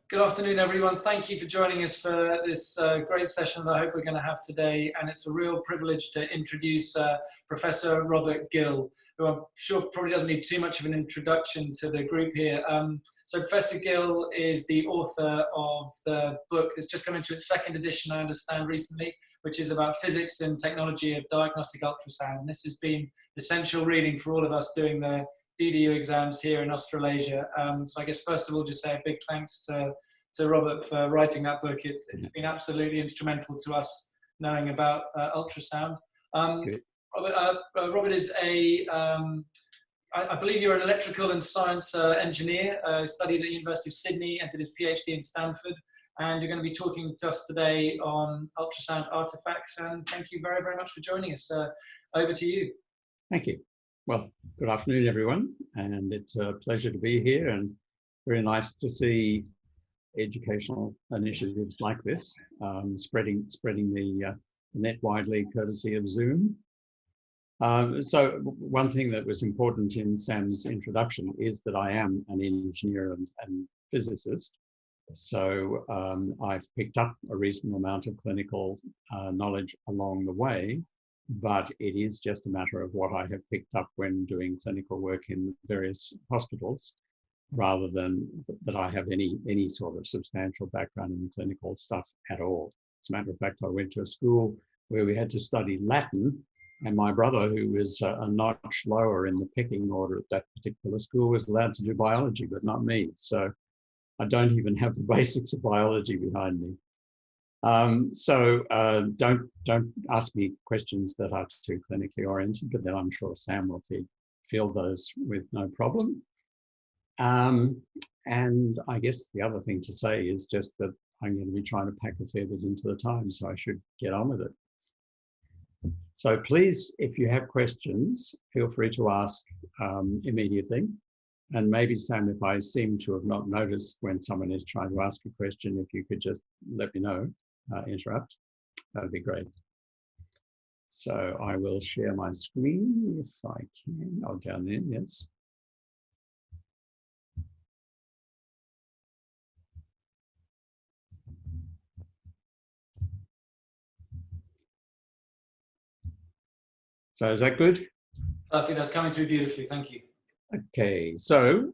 Good afternoon, everyone. Thank you for joining us for this great session that I hope we're going to have today. And it's a real privilege to introduce Professor Robert Gill, who I'm sure probably doesn't need too much of an introduction to the group here. So Professor Gill is the author of the book that's just come into its second edition, I understand, recently, which is about physics and technology of diagnostic ultrasound. And this has been essential reading for all of us doing the DDU exams here in Australasia. So I guess first of all, just say a big thanks to Robert for writing that book. It's been absolutely instrumental to us knowing about ultrasound. Robert is I believe you're an electrical and science engineer, studied at the University of Sydney, entered his PhD in Stanford, and you're going to be talking to us today on ultrasound artifacts. And thank you very, very much for joining us. Over to you. Thank you. Well, good afternoon, everyone, and it's a pleasure to be here and very nice to see educational initiatives like this spreading the net widely courtesy of Zoom. So one thing that was important in Sam's introduction is that I am an engineer and physicist. So I've picked up a reasonable amount of clinical knowledge along the way, but it is just a matter of what I have picked up when doing clinical work in various hospitals, rather than that I have any sort of substantial background in clinical stuff at all. As a matter of fact, I went to a school where we had to study Latin, and my brother, who was a notch lower in the pecking order at that particular school, was allowed to do biology, but not me. So I don't even have the basics of biology behind me. Don't ask me questions that are too clinically oriented, but then I'm sure Sam will field those with no problem. And I guess the other thing to say is just that I'm going to be trying to pack a fair bit into the time, so I should get on with it. So please, if you have questions, feel free to ask immediately. And maybe, Sam, if I seem to have not noticed when someone is trying to ask a question, if you could just let me know, interrupt, that would be great. So I will share my screen if I can. Oh, down there, yes. So is that good? Perfect, that's coming through beautifully, thank you. Okay, so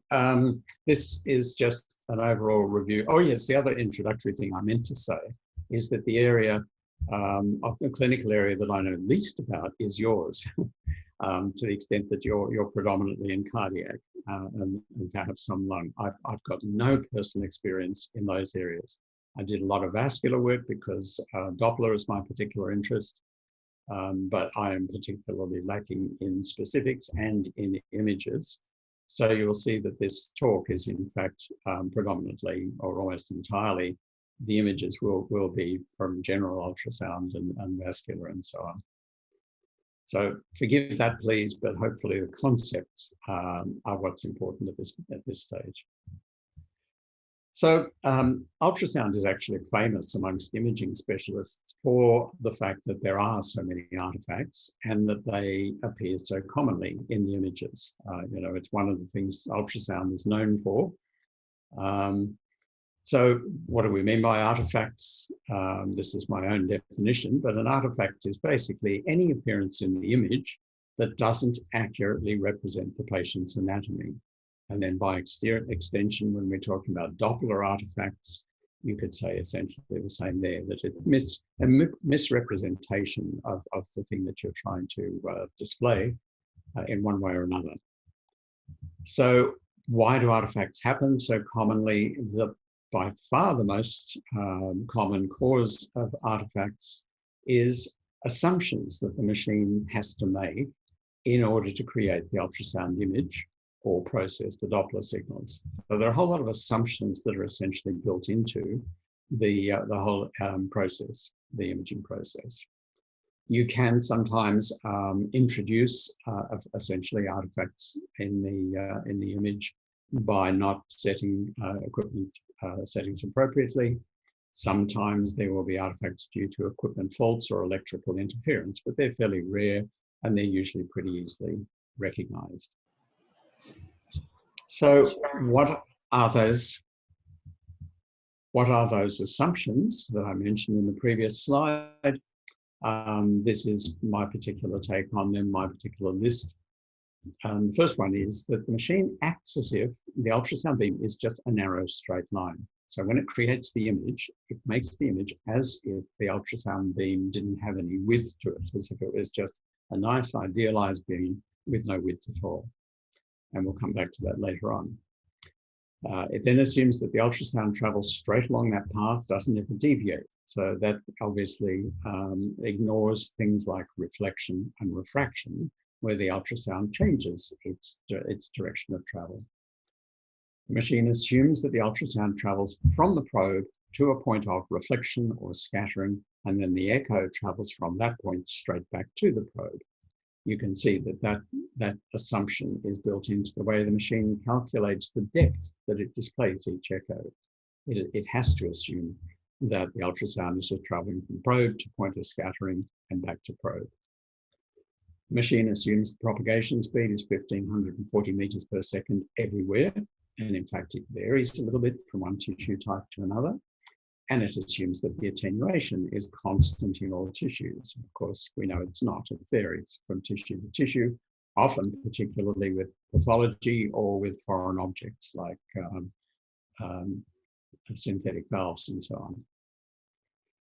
this is just an overall review. Oh yes, the other introductory thing I meant to say is that the area of the clinical area that I know least about is yours, to the extent that you're predominantly in cardiac and perhaps some lung. I've got no personal experience in those areas. I did a lot of vascular work because Doppler is my particular interest. But I am particularly lacking in specifics and in images. So you will see that this talk is in fact predominantly or almost entirely, the images will be from general ultrasound and vascular and so on. So forgive that, please, but hopefully the concepts are what's important at this stage. So ultrasound is actually famous amongst imaging specialists for the fact that there are so many artifacts and that they appear so commonly in the images. You know, it's one of the things ultrasound is known for. So what do we mean by artifacts? This is my own definition, but an artifact is basically any appearance in the image that doesn't accurately represent the patient's anatomy. And then by extension, when we're talking about Doppler artifacts, you could say essentially the same there, that it's a misrepresentation of the thing that you're trying to display in one way or another. So why do artifacts happen so commonly? By far the most common cause of artifacts is assumptions that the machine has to make in order to create the ultrasound image or process the Doppler signals. So there are a whole lot of assumptions that are essentially built into the whole process, the imaging process. You can sometimes introduce essentially artifacts in the image by not setting equipment settings appropriately. Sometimes there will be artifacts due to equipment faults or electrical interference, but they're fairly rare and they're usually pretty easily recognized. So what are those What are those assumptions that I mentioned in the previous slide? This is my particular take on them, my particular list. The first one is that the machine acts as if the ultrasound beam is just a narrow straight line. So when it creates the image, it makes the image as if the ultrasound beam didn't have any width to it, as if it was just a nice idealized beam with no width at all. And we'll come back to that later on. It then assumes that the ultrasound travels straight along that path, doesn't ever deviate. So that obviously ignores things like reflection and refraction, where the ultrasound changes its direction of travel. The machine assumes that the ultrasound travels from the probe to a point of reflection or scattering, and then the echo travels from that point straight back to the probe. You can see that assumption is built into the way the machine calculates the depth that it displays each echo. It has to assume that the ultrasound is just traveling from probe to point of scattering and back to probe. The machine assumes the propagation speed is 1540 meters per second everywhere. And in fact, it varies a little bit from one tissue type to another. And it assumes that the attenuation is constant in all tissues. Of course, we know it's not. It varies from tissue to tissue, often particularly with pathology or with foreign objects like synthetic valves and so on.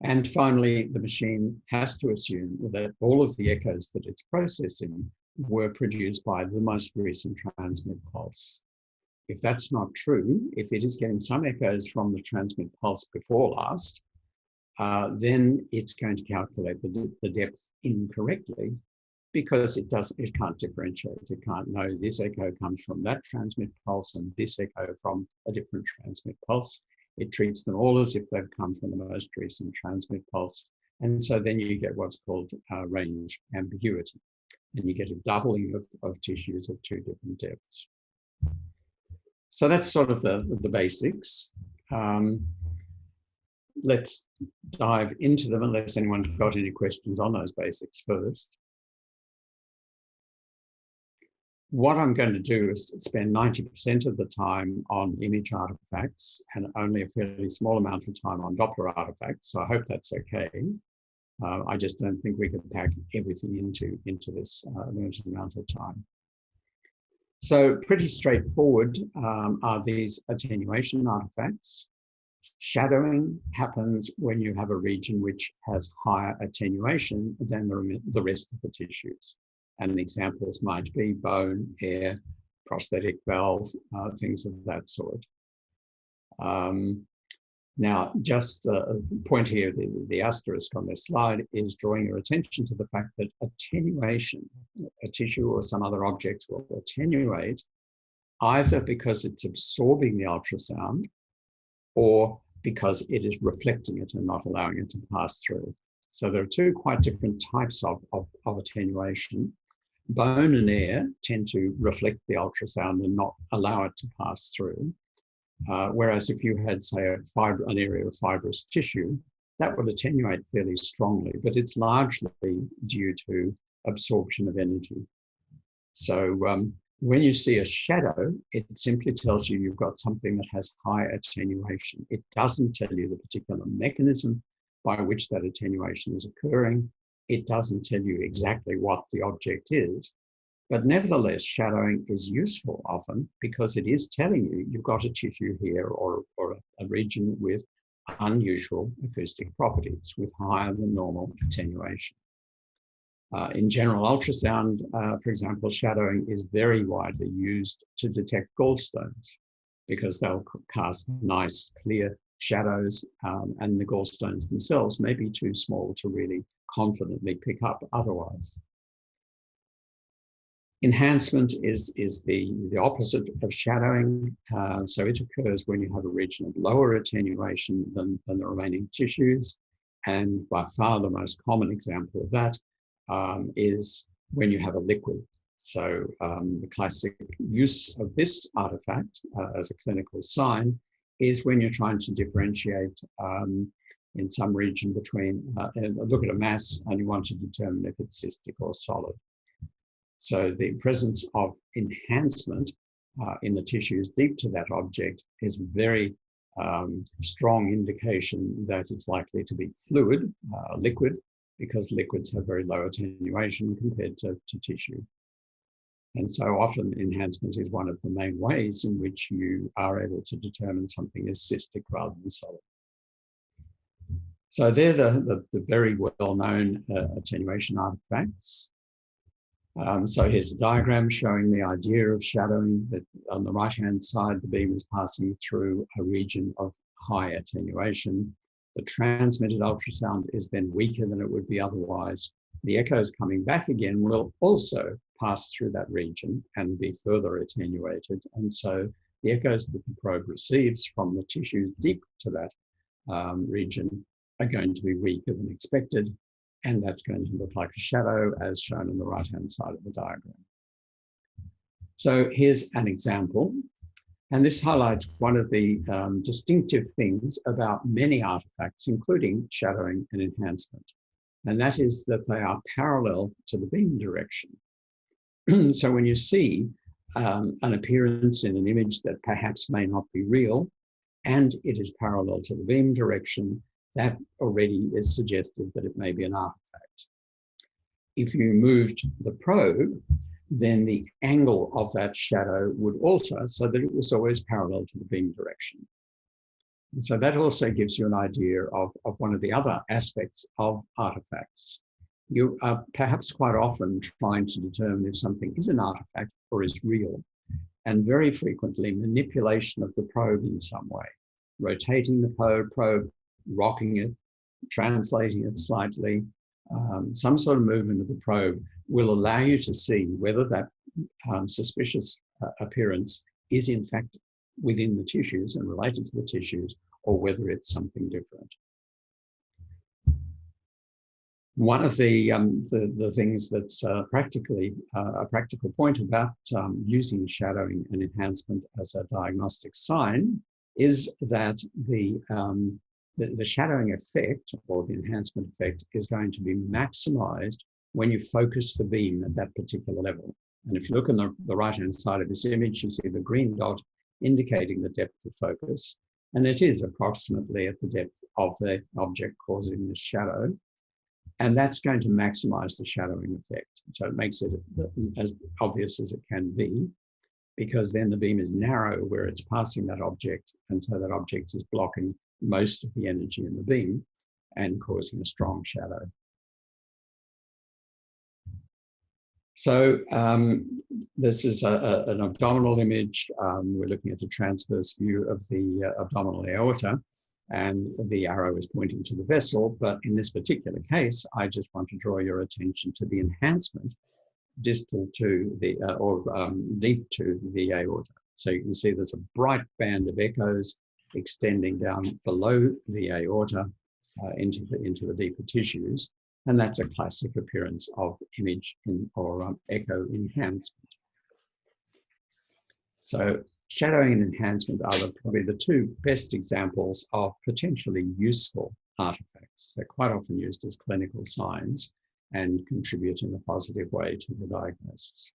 And finally, the machine has to assume that all of the echoes that it's processing were produced by the most recent transmit pulse. If that's not true, if it is getting some echoes from the transmit pulse before last, then it's going to calculate the depth incorrectly because it can't differentiate. It can't know this echo comes from that transmit pulse and this echo from a different transmit pulse. It treats them all as if they've come from the most recent transmit pulse. And so then you get what's called range ambiguity. And you get a doubling of tissues of two different depths. So that's sort of the basics. Let's dive into them unless anyone's got any questions on those basics first. What I'm going to do is spend 90% of the time on image artifacts and only a fairly small amount of time on Doppler artifacts. So I hope that's okay. I just don't think we can pack everything into this limited amount of time. So pretty straightforward are these attenuation artifacts. Shadowing happens when you have a region which has higher attenuation than the rest of the tissues. And examples might be bone, hair, prosthetic valve, things of that sort. Now, just a point here, the asterisk on this slide is drawing your attention to the fact that attenuation, a tissue or some other object will attenuate either because it's absorbing the ultrasound or because it is reflecting it and not allowing it to pass through. So there are two quite different types of attenuation. Bone and air tend to reflect the ultrasound and not allow it to pass through. Whereas if you had, say, an area of fibrous tissue, that would attenuate fairly strongly, but it's largely due to absorption of energy. So when you see a shadow, it simply tells you you've got something that has high attenuation. It doesn't tell you the particular mechanism by which that attenuation is occurring. It doesn't tell you exactly what the object is. But nevertheless, shadowing is useful often because it is telling you you've got a tissue here or a region with unusual acoustic properties, with higher than normal attenuation. In general ultrasound, for example, shadowing is very widely used to detect gallstones because they'll cast nice, clear shadows, and the gallstones themselves may be too small to really confidently pick up otherwise. Enhancement is the opposite of shadowing. So it occurs when you have a region of lower attenuation than the remaining tissues. And by far the most common example of that is when you have a liquid. So the classic use of this artifact as a clinical sign is when you're trying to differentiate in some region between, look at a mass and you want to determine if it's cystic or solid. So the presence of enhancement in the tissues deep to that object is very strong indication that it's likely to be fluid, liquid, because liquids have very low attenuation compared to tissue. And so often enhancement is one of the main ways in which you are able to determine something is cystic rather than solid. So they're the very well-known attenuation artifacts. So here's a diagram showing the idea of shadowing. That on the right-hand side, the beam is passing through a region of high attenuation. The transmitted ultrasound is then weaker than it would be otherwise. The echoes coming back again will also pass through that region and be further attenuated. And so the echoes that the probe receives from the tissue deep to that region are going to be weaker than expected. And that's going to look like a shadow as shown on the right-hand side of the diagram. So here's an example. And this highlights one of the distinctive things about many artifacts, including shadowing and enhancement. And that is that they are parallel to the beam direction. So when you see an appearance in an image that perhaps may not be real, and it is parallel to the beam direction, that already is suggestive that it may be an artifact. If you moved the probe, then the angle of that shadow would alter so that it was always parallel to the beam direction. And so that also gives you an idea of one of the other aspects of artifacts. You are perhaps quite often trying to determine if something is an artifact or is real, and very frequently manipulation of the probe in some way, rotating the probe, rocking it, translating it slightly, some sort of movement of the probe will allow you to see whether that suspicious appearance is in fact within the tissues and related to the tissues, or whether it's something different. One of the things that's a practical point about using shadowing and enhancement as a diagnostic sign is that the shadowing effect or the enhancement effect is going to be maximized when you focus the beam at that particular level. And if you look on the right-hand side of this image, you see the green dot indicating the depth of focus. And it is approximately at the depth of the object causing the shadow. And that's going to maximize the shadowing effect. So it makes it as obvious as it can be, because then the beam is narrow where it's passing that object. And so that object is blocking most of the energy in the beam and causing a strong shadow. So this is an abdominal image. We're looking at a transverse view of the abdominal aorta, and the arrow is pointing to the vessel. But in this particular case, I just want to draw your attention to the enhancement distal to the, deep to the aorta. So you can see there's a bright band of echoes extending down below the aorta into the deeper tissues. And that's a classic appearance of image or echo enhancement. So shadowing and enhancement are probably the two best examples of potentially useful artifacts. They're quite often used as clinical signs and contribute in a positive way to the diagnosis.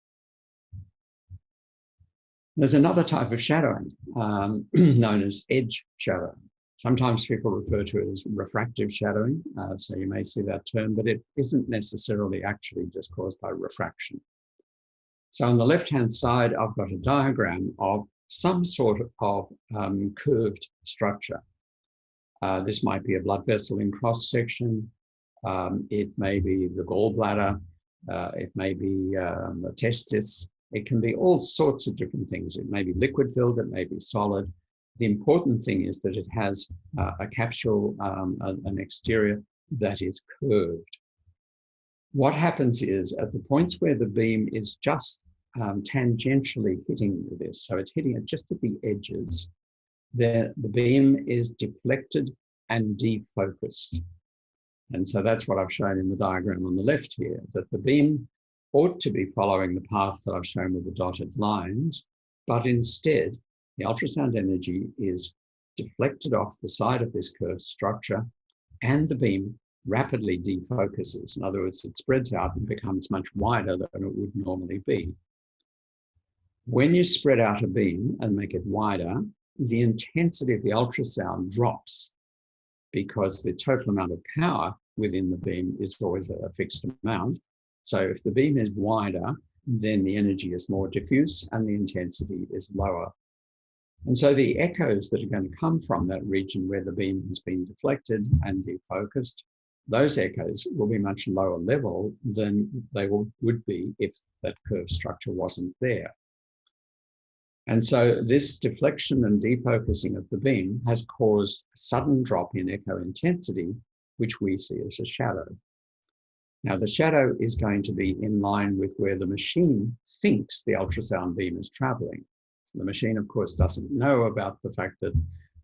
There's another type of shadowing known as edge shadowing. Sometimes people refer to it as refractive shadowing, so you may see that term, but it isn't necessarily actually just caused by refraction. So on the left-hand side, I've got a diagram of some sort of curved structure. This might be a blood vessel in cross-section. It may be the gallbladder. It may be the testis. It can be all sorts of different things. It may be liquid-filled, it may be solid. The important thing is that it has a capsule, an exterior that is curved. What happens is at the points where the beam is just tangentially hitting this, so it's hitting it just at the edges, the beam is deflected and defocused. And so that's what I've shown in the diagram on the left here, that the beam ought to be following the path that I've shown with the dotted lines, but instead, the ultrasound energy is deflected off the side of this curved structure, and the beam rapidly defocuses. In other words, it spreads out and becomes much wider than it would normally be. When you spread out a beam and make it wider, the intensity of the ultrasound drops because the total amount of power within the beam is always a fixed amount. So if the beam is wider, then the energy is more diffuse and the intensity is lower. And so the echoes that are going to come from that region where the beam has been deflected and defocused, those echoes will be much lower level than they would be if that curved structure wasn't there. And so this deflection and defocusing of the beam has caused a sudden drop in echo intensity, which we see as a shadow. Now, the shadow is going to be in line with where the machine thinks the ultrasound beam is traveling. So the machine, of course, doesn't know about the fact that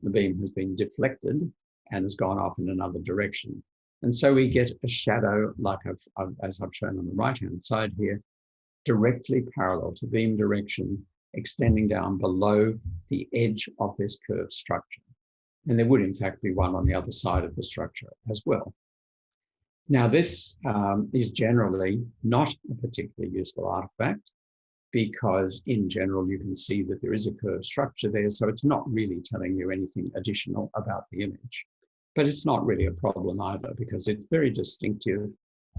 the beam has been deflected and has gone off in another direction. And so we get a shadow, like as I've shown on the right-hand side here, directly parallel to beam direction, extending down below the edge of this curved structure. And there would, in fact, be one on the other side of the structure as well. Now, this is generally not a particularly useful artifact because, in general, you can see that there is a curved structure there, so it's not really telling you anything additional about the image. But it's not really a problem either because it's very distinctive,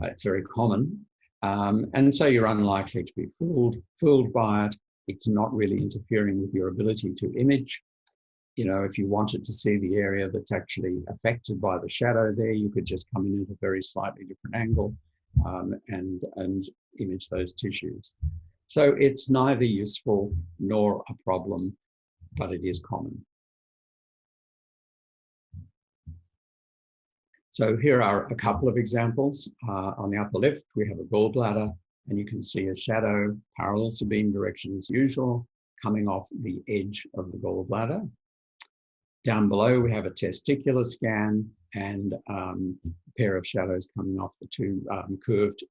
it's very common, and so you're unlikely to be fooled by it. It's not really interfering with your ability to image. You know, if you wanted to see the area that's actually affected by the shadow there, you could just come in at a very slightly different angle and image those tissues. So it's neither useful nor a problem, but it is common. So here are a couple of examples. On the upper left, we have a gallbladder, and you can see a shadow parallel to beam direction as usual, coming off the edge of the gallbladder. Down below, we have a testicular scan and a pair of shadows coming off the two curved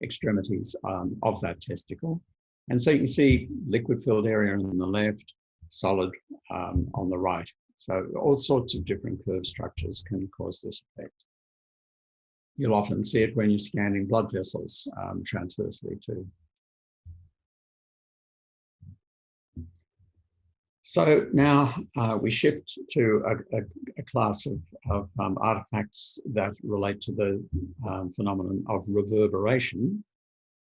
extremities of that testicle. And so you can see liquid-filled area on the left, solid on the right. So all sorts of different curved structures can cause this effect. You'll often see it when you're scanning blood vessels transversely too. So now we shift to a class of artifacts that relate to the phenomenon of reverberation.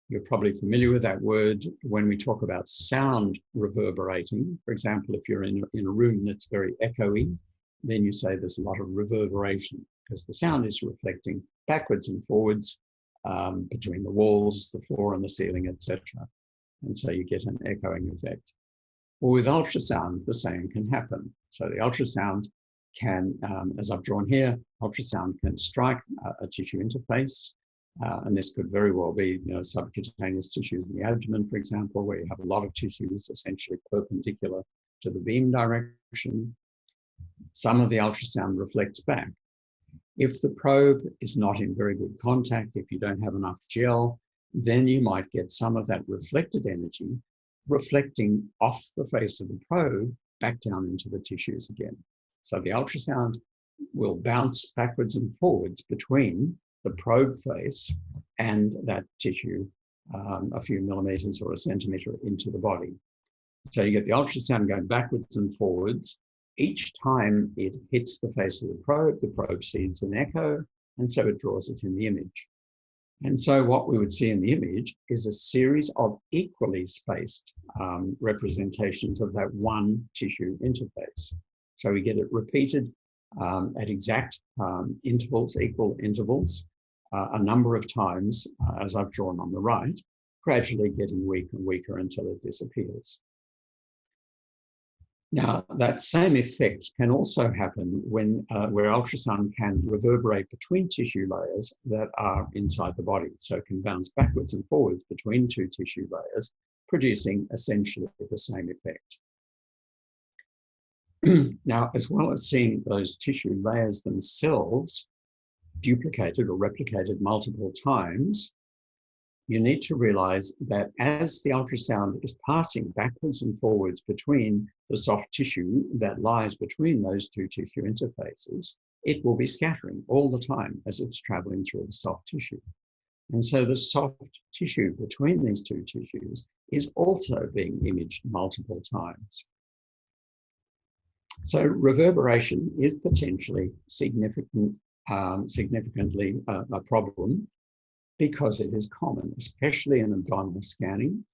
You're probably familiar with that word when we talk about sound reverberating. For example, if you're in a room that's very echoey, then you say there's a lot of reverberation because the sound is reflecting backwards and forwards between the walls, the floor and the ceiling, etc. And so you get an echoing effect. Well, with ultrasound, the same can happen. So the ultrasound can, as I've drawn here, ultrasound can strike a tissue interface. And this could very well be, subcutaneous tissues in the abdomen, for example, where you have a lot of tissues essentially perpendicular to the beam direction. Some of the ultrasound reflects back. If the probe is not in very good contact, if you don't have enough gel, then you might get some of that reflected energy reflecting off the face of the probe back down into the tissues again. So the ultrasound will bounce backwards and forwards between the probe face and that tissue a few millimeters or a centimeter into the body. So you get the ultrasound going backwards and forwards. Each time it hits the face of the probe sees an echo, and so it draws it in the image. And so what we would see in the image is a series of equally spaced representations of that one tissue interface. So we get it repeated at exact intervals, equal intervals, a number of times, as I've drawn on the right, gradually getting weaker and weaker until it disappears. Now, that same effect can also happen when where ultrasound can reverberate between tissue layers that are inside the body. So it can bounce backwards and forwards between two tissue layers, producing essentially the same effect. Now, as well as seeing those tissue layers themselves duplicated or replicated multiple times, you need to realize that as the ultrasound is passing backwards and forwards between the soft tissue that lies between those two tissue interfaces, it will be scattering all the time as it's traveling through the soft tissue. And so the soft tissue between these two tissues is also being imaged multiple times. So reverberation is potentially significantly a problem because it is common, especially in abdominal scanning,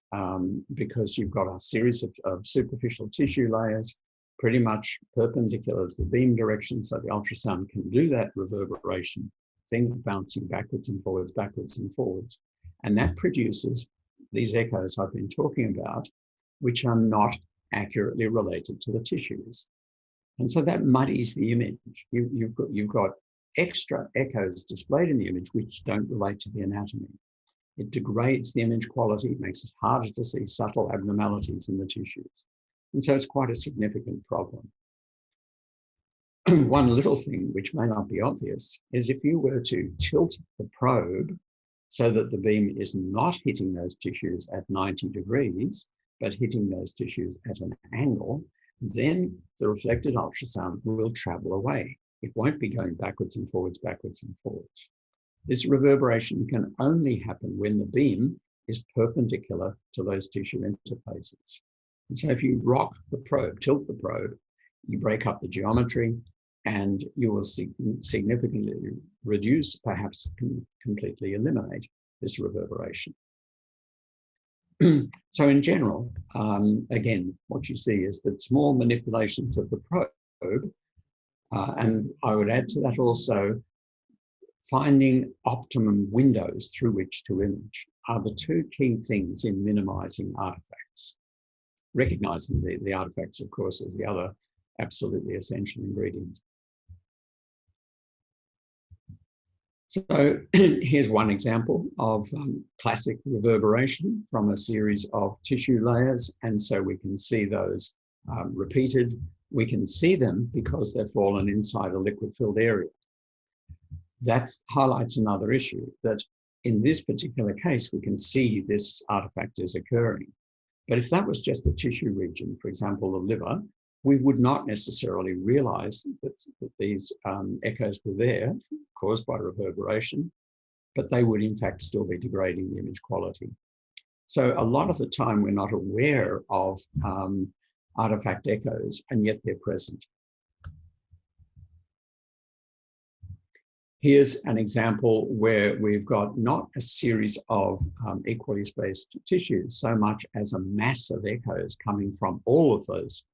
because you've got a series of superficial tissue layers pretty much perpendicular to the beam direction, so the ultrasound can do that reverberation thing, bouncing backwards and forwards, backwards and forwards. And that produces these echoes I've been talking about, which are not accurately related to the tissues. And so that muddies the image. You've got extra echoes displayed in the image which don't relate to the anatomy. It degrades the image quality, it makes it harder to see subtle abnormalities in the tissues. And so it's quite a significant problem. One little thing which may not be obvious is if you were to tilt the probe so that the beam is not hitting those tissues at 90 degrees, but hitting those tissues at an angle, then the reflected ultrasound will travel away. It won't be going backwards and forwards, backwards and forwards. This reverberation can only happen when the beam is perpendicular to those tissue interfaces. And so if you rock the probe, tilt the probe, you break up the geometry and you will significantly reduce, perhaps completely eliminate this reverberation. So in general, again, what you see is that small manipulations of the probe, and I would add to that also, finding optimum windows through which to image are the two key things in minimizing artifacts. Recognizing the artifacts, of course, as the other absolutely essential ingredient. So here's one example of classic reverberation from a series of tissue layers. And so we can see those repeated. We can see them because they've fallen inside a liquid-filled area. That highlights another issue, that in this particular case, we can see this artifact is occurring. But if that was just a tissue region, for example, the liver, we would not necessarily realize that these echoes were there caused by reverberation, but they would in fact still be degrading the image quality. So a lot of the time we're not aware of artifact echoes, and yet they're present. Here's an example where we've got not a series of equally spaced tissues, so much as a mass of echoes coming from all of those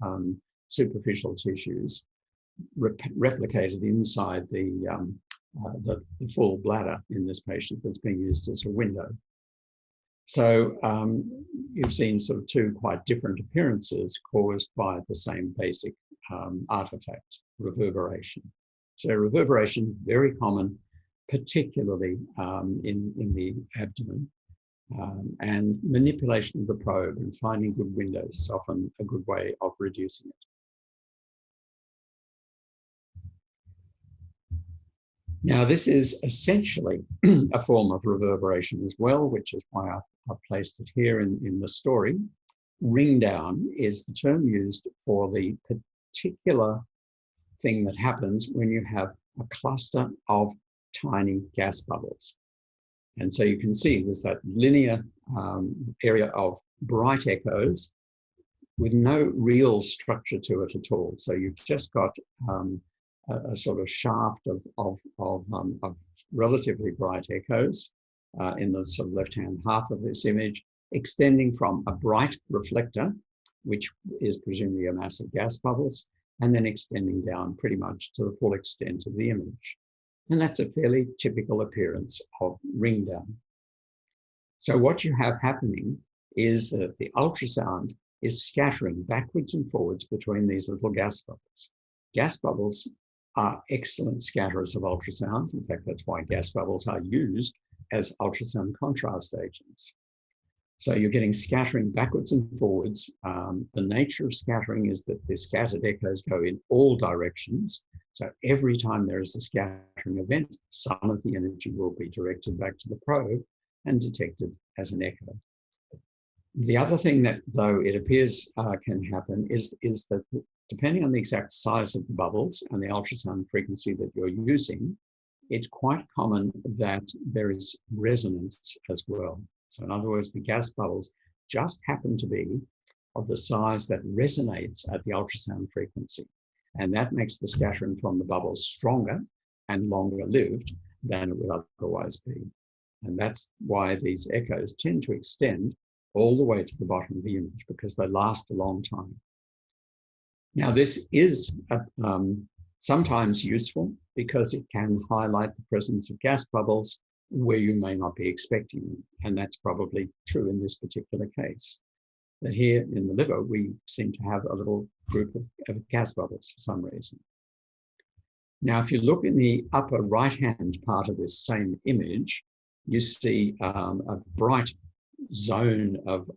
superficial tissues replicated inside the full bladder in this patient that's being used as a window. So you've seen sort of two quite different appearances caused by the same basic artifact, reverberation. So reverberation, very common, particularly in the abdomen, and manipulation of the probe and finding good windows is often a good way of reducing it. Now, this is essentially a form of reverberation as well, which is why I've placed it here in the story. Ringdown is the term used for the particular thing that happens when you have a cluster of tiny gas bubbles. And so you can see there's that linear area of bright echoes with no real structure to it at all. So you've just got a sort of shaft of relatively bright echoes in the sort of left-hand half of this image, extending from a bright reflector, which is presumably a mass of gas bubbles, and then extending down pretty much to the full extent of the image. And that's a fairly typical appearance of ringdown. So what you have happening is that the ultrasound is scattering backwards and forwards between these little gas bubbles. Gas bubbles are excellent scatterers of ultrasound. In fact, that's why gas bubbles are used as ultrasound contrast agents. So you're getting scattering backwards and forwards. The nature of scattering is that the scattered echoes go in all directions. So every time there is a scattering event, some of the energy will be directed back to the probe and detected as an echo. The other thing that, though it appears can happen is that depending on the exact size of the bubbles and the ultrasound frequency that you're using, it's quite common that there is resonance as well. So in other words, the gas bubbles just happen to be of the size that resonates at the ultrasound frequency. And that makes the scattering from the bubbles stronger and longer lived than it would otherwise be. And that's why these echoes tend to extend all the way to the bottom of the image, because they last a long time. Now, this is sometimes useful because it can highlight the presence of gas bubbles where you may not be expecting them. And that's probably true in this particular case. That here in the liver, we seem to have a little group of gas bubbles for some reason. Now, if you look in the upper right-hand part of this same image, you see a bright zone of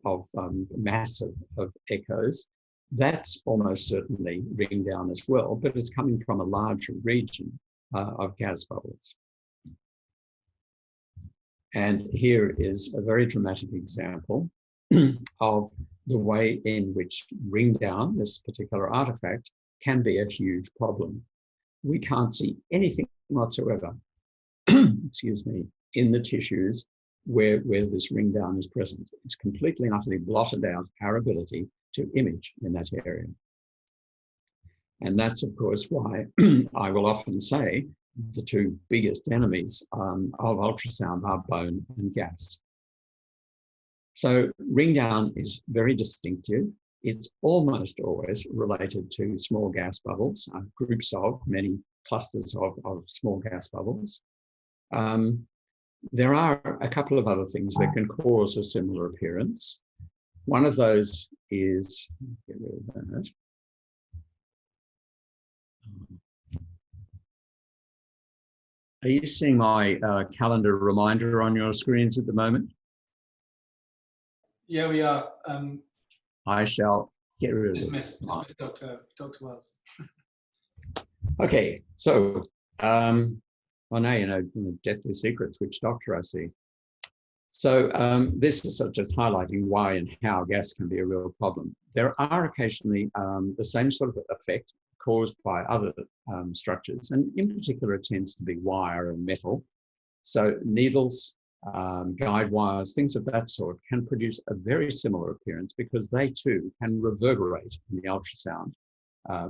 mass of echoes. That's almost certainly Ringdown as well, but it's coming from a larger region of gas bubbles. And here is a very dramatic example of the way in which Ringdown, this particular artifact, can be a huge problem. We can't see anything whatsoever, excuse me, in the tissues where this Ringdown is present. It's completely and utterly blotted out our ability to image in that area. And that's, of course, why I will often say the two biggest enemies of ultrasound are bone and gas. So Ringdown is very distinctive. It's almost always related to small gas bubbles, groups of many clusters of small gas bubbles. There are a couple of other things that can cause a similar appearance. One of those is, get rid of that. Are you seeing my calendar reminder on your screens at the moment? Yeah, we are. I shall get rid of it. Dismiss Dr. Wells. Okay, so, well, now you know deathly secrets, which doctor I see. So this is just highlighting why and how gas can be a real problem. There are occasionally the same sort of effect caused by other structures, and in particular it tends to be wire and metal. So needles, guide wires, things of that sort can produce a very similar appearance because they too can reverberate in the ultrasound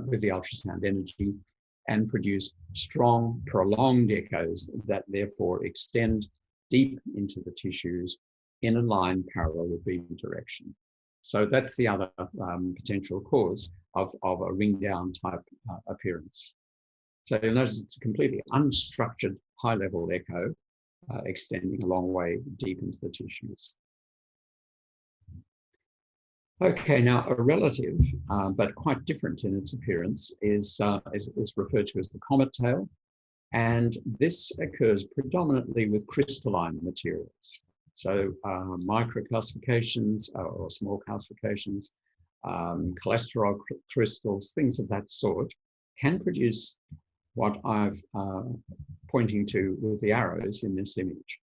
with the ultrasound energy and produce strong, prolonged echoes that therefore extend deep into the tissues in a line parallel with beam direction. So that's the other potential cause of a Ringdown type appearance. So you'll notice it's a completely unstructured high-level echo extending a long way deep into the tissues. Okay, now a relative, but quite different in its appearance, is referred to as the Comet-tail. And this occurs predominantly with crystalline materials. So microcalcifications or small calcifications, cholesterol crystals, things of that sort, can produce what I've pointing to with the arrows in this image.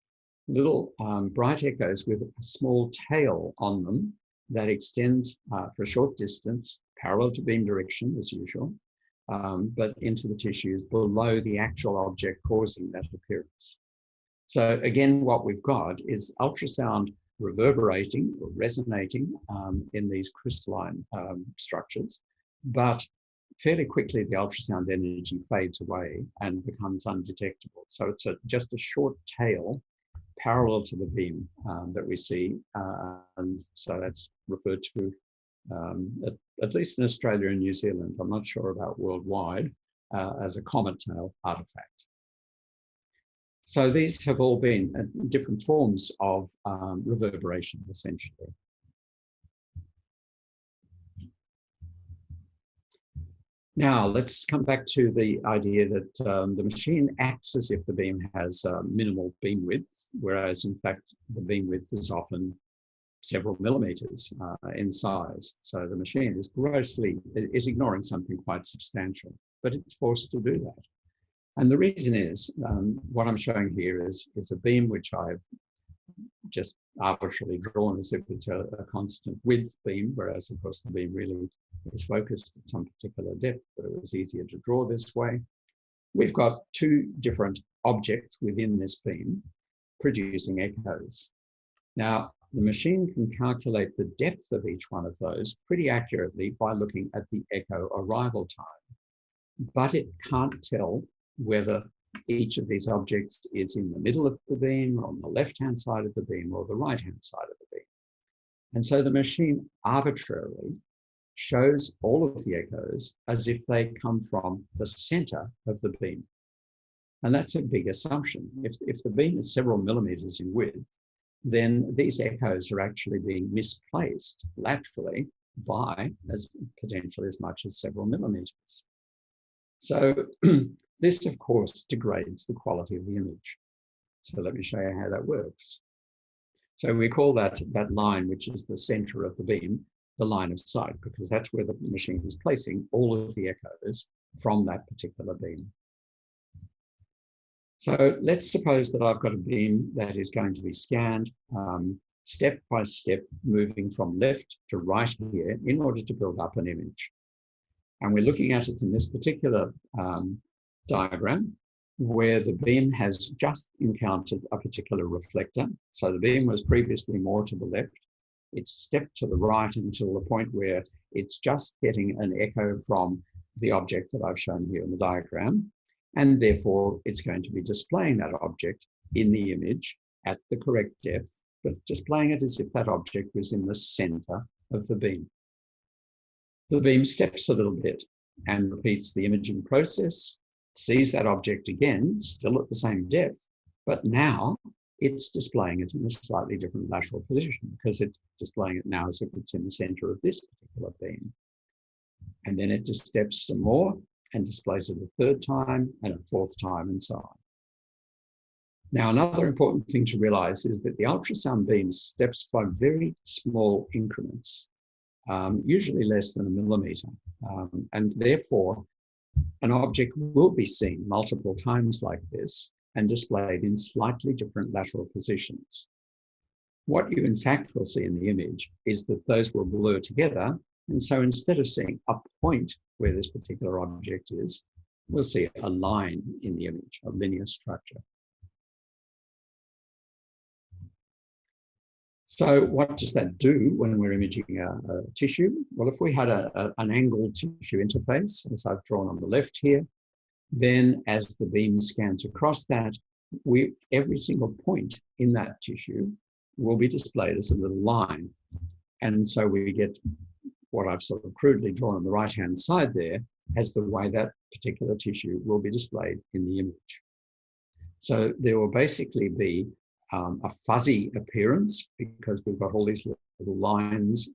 Little bright echoes with a small tail on them that extends for a short distance, parallel to beam direction as usual, but into the tissues below the actual object causing that appearance. So again, what we've got is ultrasound reverberating or resonating in these crystalline structures, but fairly quickly the ultrasound energy fades away and becomes undetectable. So it's just a short tail parallel to the beam that we see, and so that's referred to at least in Australia and New Zealand, I'm not sure about worldwide, as a Comet-tail artifact. So these have all been different forms of reverberation, essentially. Now, let's come back to the idea that the machine acts as if the beam has minimal beam width, whereas in fact, the beam width is often several millimeters in size. So the machine is ignoring something quite substantial, but it's forced to do that. And the reason is, what I'm showing here is a beam which I've just arbitrarily drawn as if it's a constant width beam, whereas of course the beam really is focused at some particular depth, but it was easier to draw this way. We've got two different objects within this beam producing echoes. Now, the machine can calculate the depth of each one of those pretty accurately by looking at the echo arrival time. but it can't tell whether each of these objects is in the middle of the beam, or on the left-hand side of the beam, or the right-hand side of the beam. And so the machine arbitrarily shows all of the echoes as if they come from the center of the beam. And that's a big assumption. If the beam is several millimeters in width, then these echoes are actually being misplaced laterally by potentially as much as several millimeters. So this, of course, degrades the quality of the image. So let me show you how that works. So we call that line, which is the center of the beam, the line of sight, because that's where the machine is placing all of the echoes from that particular beam. So let's suppose that I've got a beam that is going to be scanned step by step, moving from left to right here in order to build up an image. And we're looking at it in this particular diagram, where the beam has just encountered a particular reflector. So the beam was previously more to the left. It's stepped to the right until the point where it's just getting an echo from the object that I've shown here in the diagram. And therefore, it's going to be displaying that object in the image at the correct depth, but displaying it as if that object was in the center of the beam. The beam steps a little bit and repeats the imaging process, sees that object again, still at the same depth, but now it's displaying it in a slightly different lateral position because it's displaying it now as if it's in the center of this particular beam. And then it just steps some more and displays it a third time and a fourth time and so on. Now, another important thing to realize is that the ultrasound beam steps by very small increments, usually less than a millimeter. And therefore, an object will be seen multiple times like this and displayed in slightly different lateral positions. What you in fact will see in the image is that those will blur together. And so instead of seeing a point where this particular object is, we'll see a line in the image, a linear structure. So what does that do when we're imaging a tissue? Well, if we had an angled tissue interface, as I've drawn on the left here, then as the beam scans across that, every single point in that tissue will be displayed as a little line. And so we get what I've sort of crudely drawn on the right-hand side there as the way that particular tissue will be displayed in the image. So there will basically be a fuzzy appearance because we've got all these little lines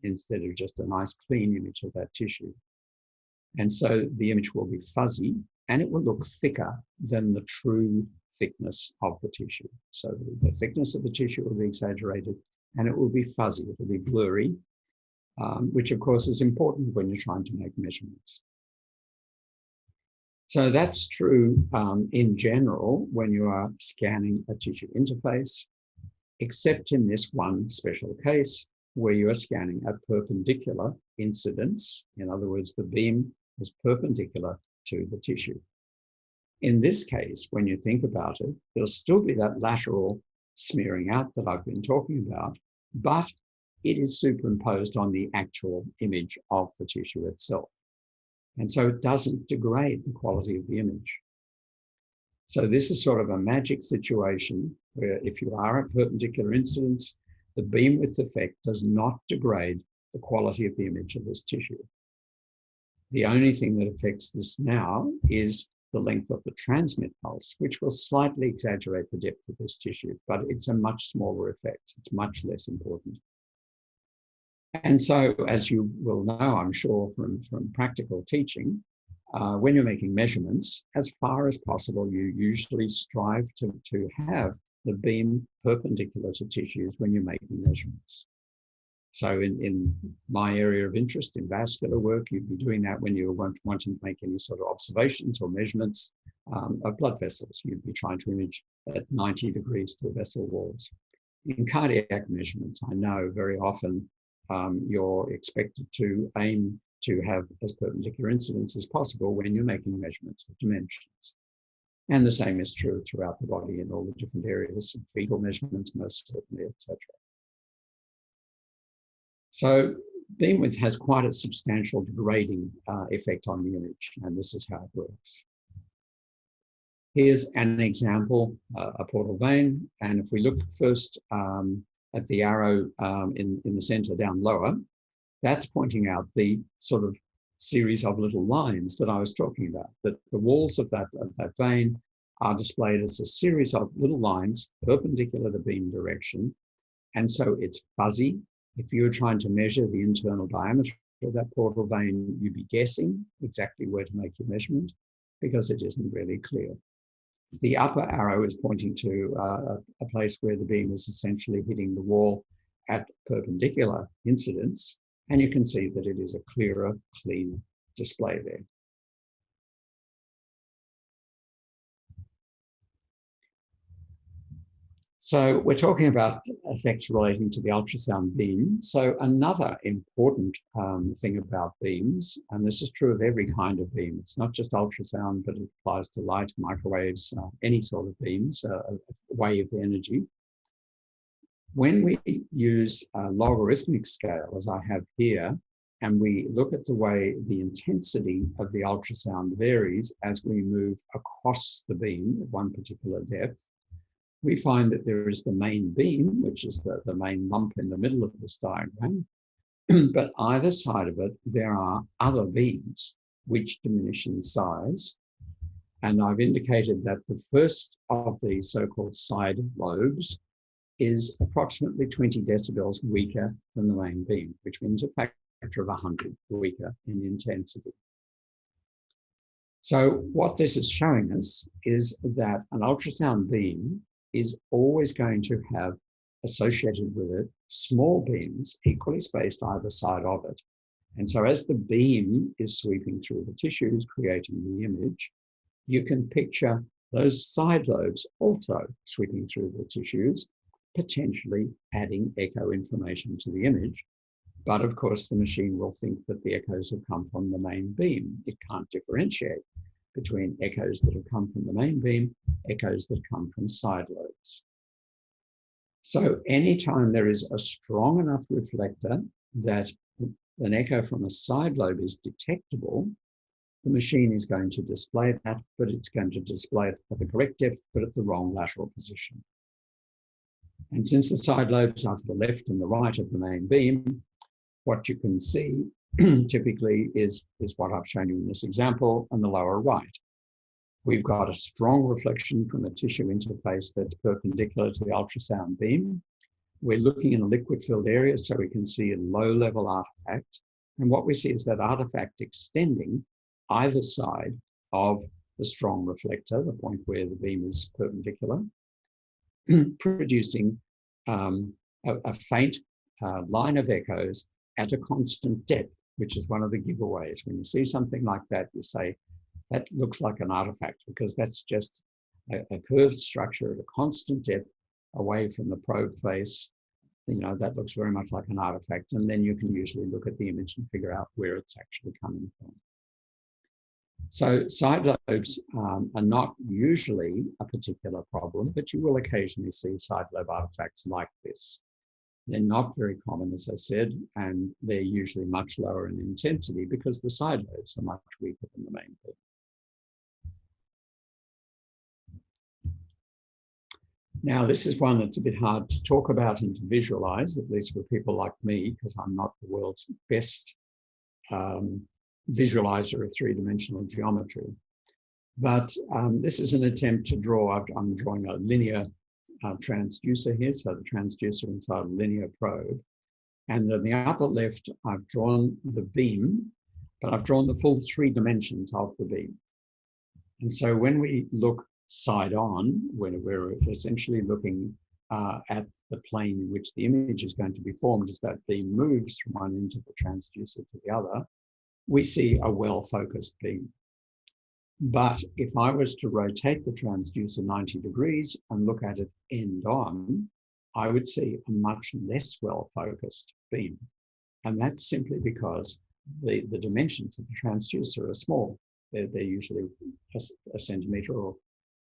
instead of just a nice clean image of that tissue. And so the image will be fuzzy and it will look thicker than the true thickness of the tissue. So the thickness of the tissue will be exaggerated and it will be fuzzy, it will be blurry, which of course is important when you're trying to make measurements. So that's true in general when you are scanning a tissue interface, except in this one special case where you are scanning a perpendicular incidence. In other words, the beam is perpendicular to the tissue. In this case, when you think about it, there'll still be that lateral smearing out that I've been talking about, but it is superimposed on the actual image of the tissue itself. And so it doesn't degrade the quality of the image. So this is sort of a magic situation where if you are at perpendicular incidence, the beam width effect does not degrade the quality of the image of this tissue. The only thing that affects this now is the length of the transmit pulse, which will slightly exaggerate the depth of this tissue, but it's a much smaller effect. It's much less important. And so, as you will know, I'm sure from practical teaching, when you're making measurements, as far as possible, you usually strive to have the beam perpendicular to tissues when you're making measurements. So in my area of interest in vascular work, you'd be doing that when you want to make any sort of observations or measurements of blood vessels. You'd be trying to image at 90 degrees to the vessel walls. In cardiac measurements, I know very often you're expected to aim to have as perpendicular incidence as possible when you're making measurements of dimensions. And the same is true throughout the body in all the different areas, fetal measurements most certainly, etc. So beam width has quite a substantial degrading effect on the image, and this is how it works. Here's an example, a portal vein, and if we look first at the arrow in the center down lower, that's pointing out the sort of series of little lines that I was talking about, that the walls of that vein are displayed as a series of little lines perpendicular to beam direction. And so it's fuzzy. If you were trying to measure the internal diameter of that portal vein, you'd be guessing exactly where to make your measurement because it isn't really clear. The upper arrow is pointing to a place where the beam is essentially hitting the wall at perpendicular incidence, and you can see that it is a clearer, cleaner display there. So we're talking about effects relating to the ultrasound beam. So another important thing about beams, and this is true of every kind of beam, it's not just ultrasound, but it applies to light, microwaves, any sort of beams, a wave energy. When we use a logarithmic scale, as I have here, and we look at the way the intensity of the ultrasound varies as we move across the beam at one particular depth, we find that there is the main beam, which is the main lump in the middle of this diagram, but either side of it, there are other beams which diminish in size. And I've indicated that the first of these so-called side lobes is approximately 20 decibels weaker than the main beam, which means a factor of 100 weaker in intensity. So what this is showing us is that an ultrasound beam is always going to have associated with it small beams equally spaced either side of it. And so as the beam is sweeping through the tissues, creating the image, you can picture those side lobes also sweeping through the tissues, potentially adding echo information to the image. But of course, the machine will think that the echoes have come from the main beam. It can't differentiate between echoes that have come from the main beam, echoes that come from side lobes. So anytime there is a strong enough reflector that an echo from a side lobe is detectable, the machine is going to display that, but it's going to display it at the correct depth, but at the wrong lateral position. And since the side lobes are to the left and the right of the main beam, what you can see typically is what I've shown you in this example on the lower right. We've got a strong reflection from the tissue interface that's perpendicular to the ultrasound beam. We're looking in a liquid-filled area so we can see a low-level artifact. And what we see is that artifact extending either side of the strong reflector, the point where the beam is perpendicular, producing a faint line of echoes at a constant depth, which is one of the giveaways. When you see something like that, you say, that looks like an artifact, because that's just a curved structure at a constant depth away from the probe face. You know, that looks very much like an artifact. And then you can usually look at the image and figure out where it's actually coming from. So side lobes are not usually a particular problem, but you will occasionally see side lobe artifacts like this. They're not very common, as I said, and they're usually much lower in intensity because the side lobes are much weaker than the main beam. Now, this is one that's a bit hard to talk about and to visualize, at least for people like me, because I'm not the world's best visualizer of three-dimensional geometry. But this is an attempt to draw, I'm drawing a linear transducer here, so the transducer inside a linear probe. And in the upper left, I've drawn the beam, but I've drawn the full 3 dimensions of the beam. And so when we look side on, when we're essentially looking at the plane in which the image is going to be formed as that beam moves from one end of the transducer to the other, we see a well-focused beam. But if I was to rotate the transducer 90 degrees and look at it end on, I would see a much less well-focused beam. And that's simply because the dimensions of the transducer are small. They're usually a centimeter or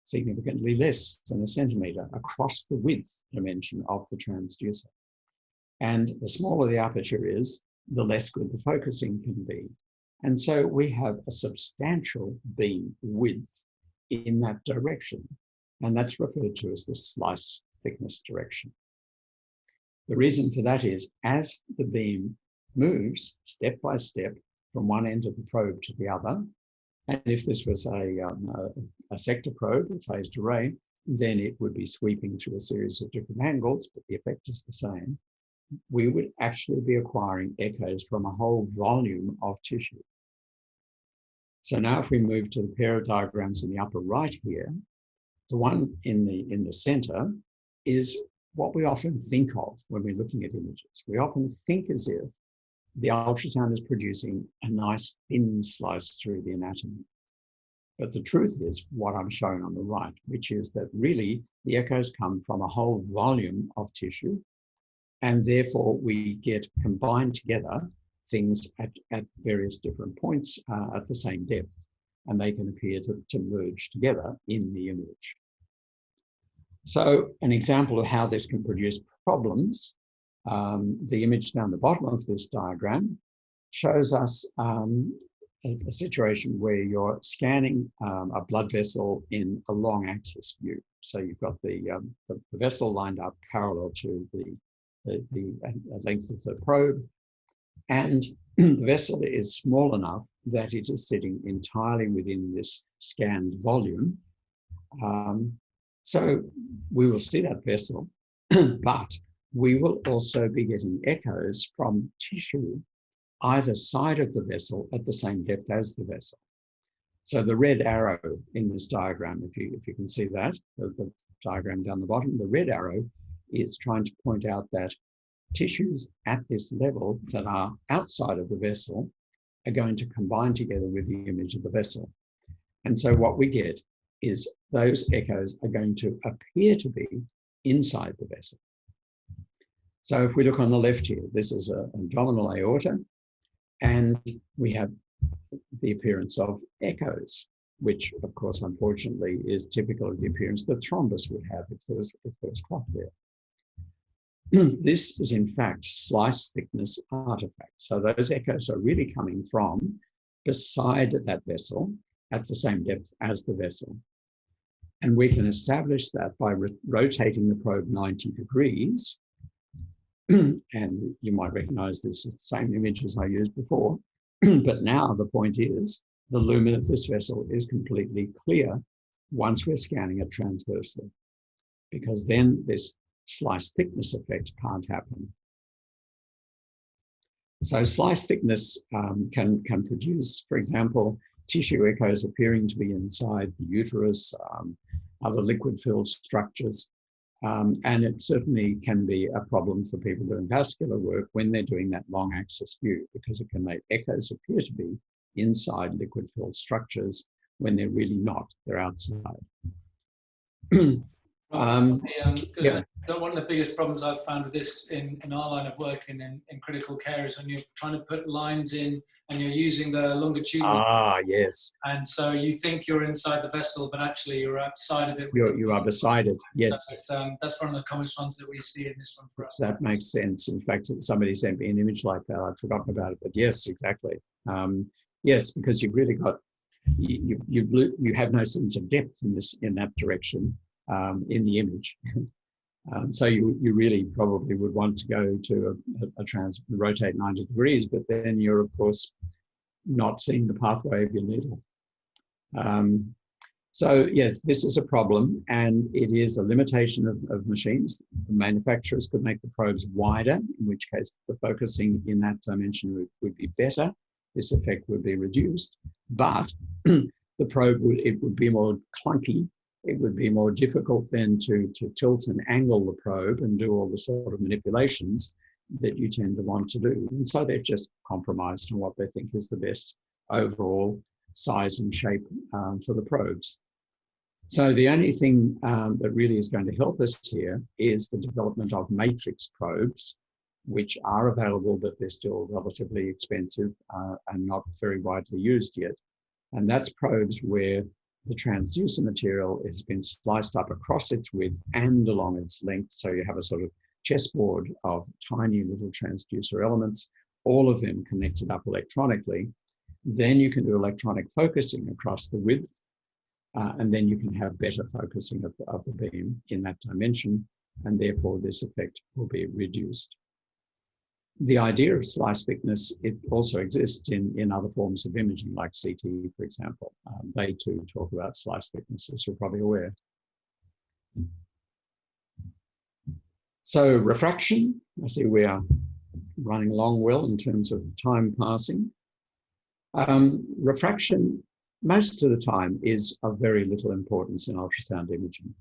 significantly less than a centimeter across the width dimension of the transducer. And the smaller the aperture is, the less good the focusing can be. And so we have a substantial beam width in that direction, and that's referred to as the slice thickness direction. The reason for that is as the beam moves step by step from one end of the probe to the other, and if this was a sector probe, a phased array, then it would be sweeping through a series of different angles, but the effect is the same. We would actually be acquiring echoes from a whole volume of tissue. So now if we move to the pair of diagrams in the upper right here, the one in the center is what we often think of when we're looking at images. We often think as if the ultrasound is producing a nice thin slice through the anatomy. But the truth is what I'm showing on the right, which is that really the echoes come from a whole volume of tissue, and therefore we get combined together things at various different points at the same depth, and they can appear to merge together in the image. So an example of how this can produce problems, the image down the bottom of this diagram shows us a situation where you're scanning a blood vessel in a long axis view. So you've got the vessel lined up parallel to the length of the probe, and the vessel is small enough that it is sitting entirely within this scanned volume. So we will see that vessel, but we will also be getting echoes from tissue either side of the vessel at the same depth as the vessel. So the red arrow in this diagram, if you can see that, the diagram down the bottom, the red arrow is trying to point out that tissues at this level that are outside of the vessel are going to combine together with the image of the vessel. And so what we get is those echoes are going to appear to be inside the vessel. So if we look on the left here, this is a abdominal aorta, and we have the appearance of echoes, which of course, unfortunately, is typical of the appearance that thrombus would have if there was clot there. This is in fact slice thickness artifacts. So those echoes are really coming from beside that vessel at the same depth as the vessel. And we can establish that by rotating the probe 90 degrees. And you might recognize this as the same image as I used before. But now the point is the lumen of this vessel is completely clear once we're scanning it transversely, because then this slice thickness effect can't happen. So slice thickness can produce, for example, tissue echoes appearing to be inside the uterus, other liquid-filled structures, and it certainly can be a problem for people doing vascular work when they're doing that long axis view, because it can make echoes appear to be inside liquid-filled structures when they're really not, they're outside. Yeah. One of the biggest problems I've found with this in our line of work in critical care is when you're trying to put lines in and you're using the longitudinal. Ah, yes. And so you think you're inside the vessel, but actually you're outside of it. You are beside it, yes. So that's one of the commonest ones that we see in this one for us. That makes sense. In fact, somebody sent me an image like that. I'd forgotten about it, but yes, exactly. Yes, because you've really got, you have no sense of depth in that direction in the image. So you really probably would want to go to rotate 90 degrees, but then you're of course not seeing the pathway of your needle. So yes, this is a problem, and it is a limitation of machines. The manufacturers could make the probes wider, in which case the focusing in that dimension would be better. This effect would be reduced, but the probe would be more clunky. It would be more difficult then to tilt and angle the probe and do all the sort of manipulations that you tend to want to do. And so they've just compromised on what they think is the best overall size and shape for the probes. So the only thing that really is going to help us here is the development of matrix probes, which are available, but they're still relatively expensive and not very widely used yet. And that's probes where the transducer material has been sliced up across its width and along its length. So you have a sort of chessboard of tiny little transducer elements, all of them connected up electronically, then you can do electronic focusing across the width, and then you can have better focusing of the beam in that dimension, and therefore this effect will be reduced. The idea of slice thickness, it also exists in other forms of imaging, like CT, for example. They too talk about slice thickness, as you're probably aware. So refraction, I see we are running along well in terms of time passing. Refraction, most of the time, is of very little importance in ultrasound imaging.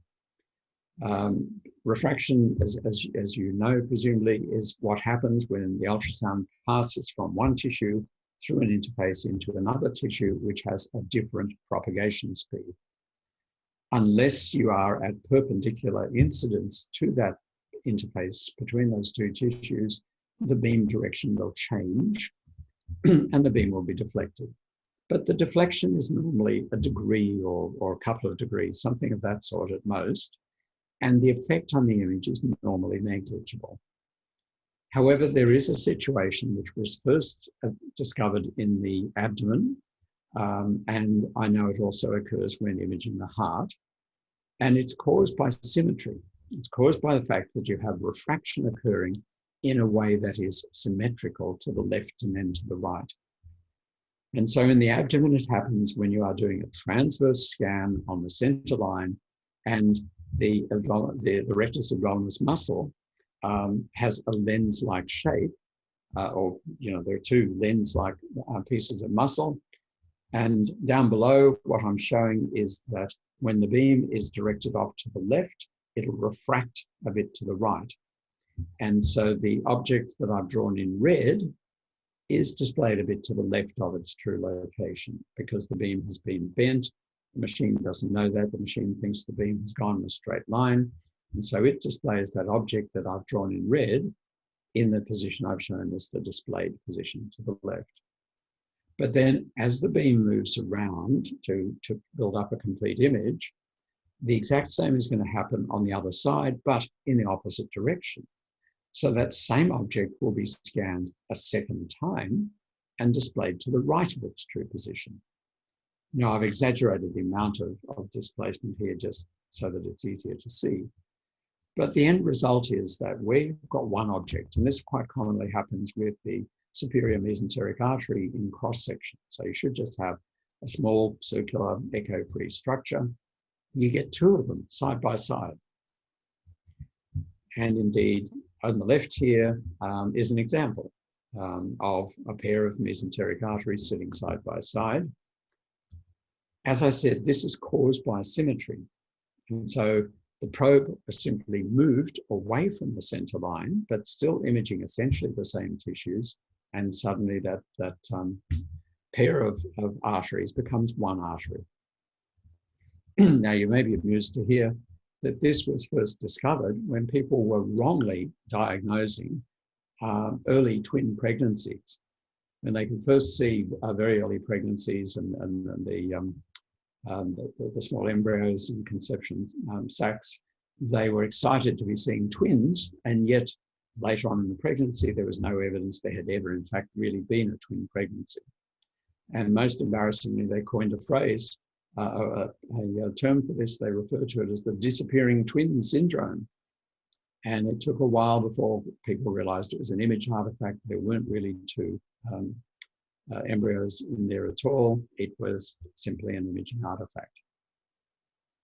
Refraction, as you know, presumably, is what happens when the ultrasound passes from one tissue through an interface into another tissue, which has a different propagation speed. Unless you are at perpendicular incidence to that interface between those two tissues, the beam direction will change and the beam will be deflected. But the deflection is normally a degree or a couple of degrees, something of that sort at most. And the effect on the image is normally negligible. However, there is a situation which was first discovered in the abdomen, and I know it also occurs when imaging the heart, and it's caused by symmetry. It's caused by the fact that you have refraction occurring in a way that is symmetrical to the left and then to the right. And so in the abdomen, it happens when you are doing a transverse scan on the center line, and the rectus abdominis muscle has a lens-like shape, there are two lens-like pieces of muscle. And down below, what I'm showing is that when the beam is directed off to the left, it'll refract a bit to the right. And so the object that I've drawn in red is displayed a bit to the left of its true location because the beam has been bent. The machine doesn't know that. The machine thinks the beam has gone in a straight line. And so it displays that object that I've drawn in red in the position I've shown as the displayed position to the left. But then as the beam moves around to build up a complete image, the exact same is going to happen on the other side, but in the opposite direction. So that same object will be scanned a second time and displayed to the right of its true position. Now, I've exaggerated the amount of displacement here just so that it's easier to see. But the end result is that we've got one object, and this quite commonly happens with the superior mesenteric artery in cross-section. So you should just have a small circular echo-free structure. You get two of them side by side. And indeed, on the left here is an example of a pair of mesenteric arteries sitting side by side. As I said, this is caused by symmetry. And so the probe is simply moved away from the center line, but still imaging essentially the same tissues. And suddenly that pair of arteries becomes one artery. Now, you may be amused to hear that this was first discovered when people were wrongly diagnosing early twin pregnancies. When they could first see very early pregnancies and the small embryos and conception sacs, they were excited to be seeing twins, and yet later on in the pregnancy, there was no evidence there had ever, in fact, really been a twin pregnancy. And most embarrassingly, they coined a phrase, a term for this. They refer to it as the disappearing twin syndrome. And it took a while before people realized it was an image artifact. There weren't really two embryos in there at all. It was simply an imaging artifact.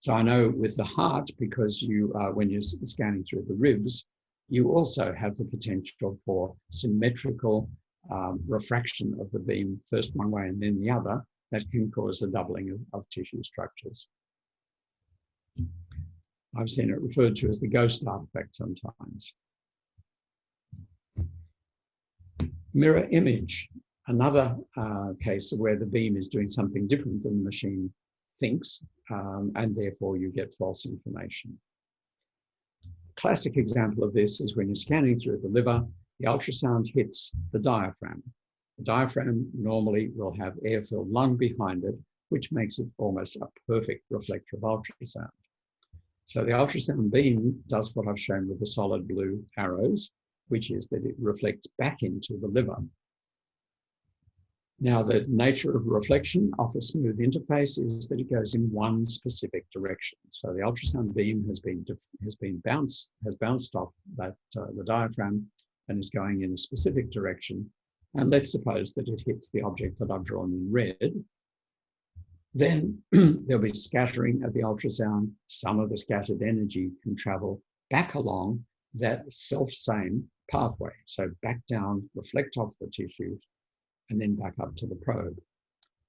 So I know with the heart, because when you're scanning through the ribs, you also have the potential for symmetrical refraction of the beam, first one way and then the other, that can cause a doubling of tissue structures. I've seen it referred to as the ghost artifact sometimes. Mirror image, another case where the beam is doing something different than the machine thinks, and therefore you get false information. Classic example of this is when you're scanning through the liver, the ultrasound hits the diaphragm. The diaphragm normally will have air-filled lung behind it, which makes it almost a perfect reflector of ultrasound. So the ultrasound beam does what I've shown with the solid blue arrows, which is that it reflects back into the liver. Now, the nature of reflection of a smooth interface is that it goes in one specific direction. So the ultrasound beam has bounced off that the diaphragm and is going in a specific direction. And let's suppose that it hits the object that I've drawn in red. Then there'll be scattering of the ultrasound. Some of the scattered energy can travel back along that self-same pathway. So back down, reflect off the tissues, and then back up to the probe.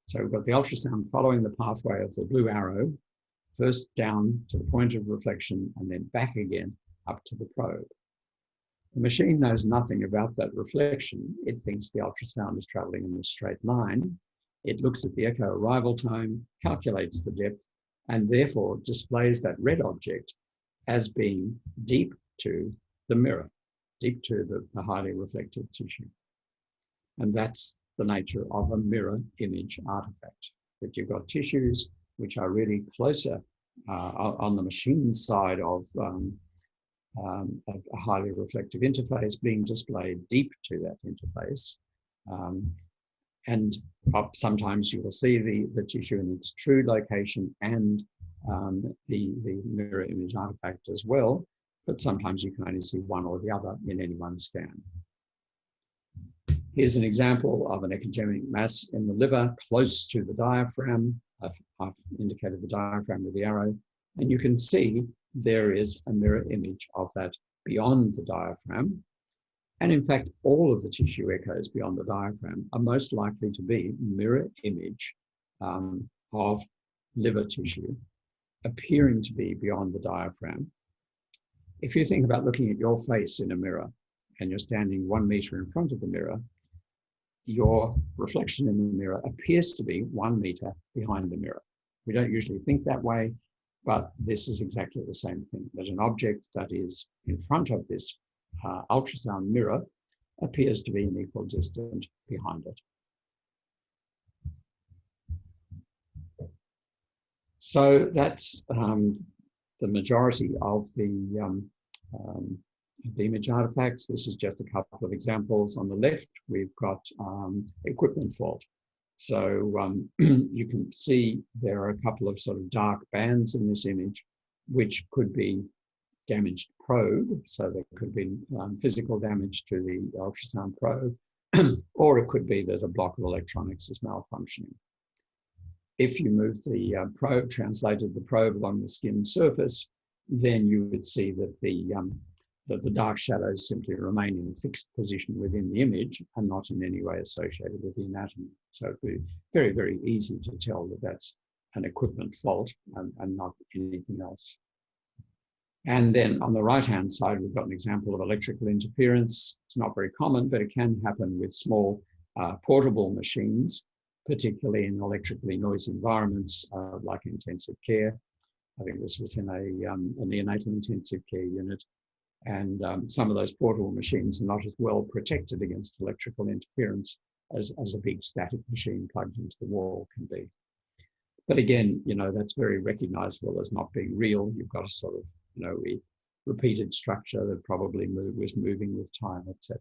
So we've got the ultrasound following the pathway of the blue arrow, first down to the point of reflection, and then back again up to the probe. The machine knows nothing about that reflection. It thinks the ultrasound is traveling in a straight line. It looks at the echo arrival time, calculates the depth, and therefore displays that red object as being deep to the mirror, deep to the highly reflective tissue. And that's the nature of a mirror image artifact, that you've got tissues which are really closer on the machine side of a highly reflective interface being displayed deep to that interface. And sometimes you will see the tissue in its true location and the mirror image artifact as well, but sometimes you can only see one or the other in any one scan. Here's an example of an echogenic mass in the liver close to the diaphragm. I've indicated the diaphragm with the arrow, and you can see there is a mirror image of that beyond the diaphragm. And in fact, all of the tissue echoes beyond the diaphragm are most likely to be mirror image of liver tissue appearing to be beyond the diaphragm. If you think about looking at your face in a mirror and you're standing 1 meter in front of the mirror, your reflection in the mirror appears to be 1 meter behind the mirror. We don't usually think that way, but this is exactly the same thing. There's an object that is in front of this ultrasound mirror appears to be an equal distance behind it. So that's the majority of the image artifacts. This is just a couple of examples. On the left, we've got equipment fault. So you can see there are a couple of sort of dark bands in this image, which could be damaged probe. So there could be physical damage to the ultrasound probe, or it could be that a block of electronics is malfunctioning. If you move the probe, translated the probe along the skin surface, then you would see that the dark shadows simply remain in a fixed position within the image and not in any way associated with the anatomy. So it would be very, very easy to tell that that's an equipment fault and not anything else. And then on the right-hand side, we've got an example of electrical interference. It's not very common, but it can happen with small portable machines, particularly in electrically noisy environments like intensive care. I think this was in a neonatal intensive care unit. And some of those portable machines are not as well protected against electrical interference as a big static machine plugged into the wall can be. But again, you know, that's very recognizable as not being real. You've got a sort of, you know, repeated structure that probably was moving with time, etc.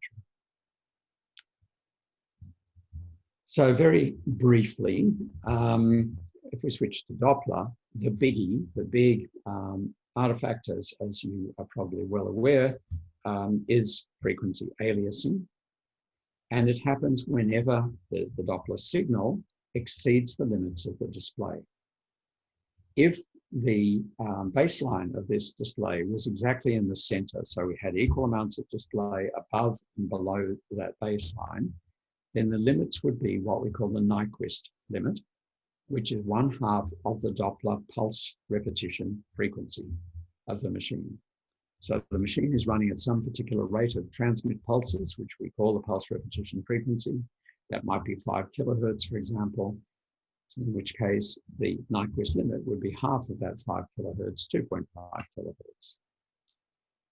So very briefly, if we switch to Doppler, the big artifact, as you are probably well aware, is frequency aliasing. And it happens whenever the Doppler signal exceeds the limits of the display. If the baseline of this display was exactly in the center, so we had equal amounts of display above and below that baseline, then the limits would be what we call the Nyquist limit, which is 1/2 of the Doppler pulse repetition frequency of the machine. So the machine is running at some particular rate of transmit pulses, which we call the pulse repetition frequency. That might be 5 kilohertz, for example, in which case the Nyquist limit would be 1/2 of that 5 kilohertz, 2.5 kilohertz.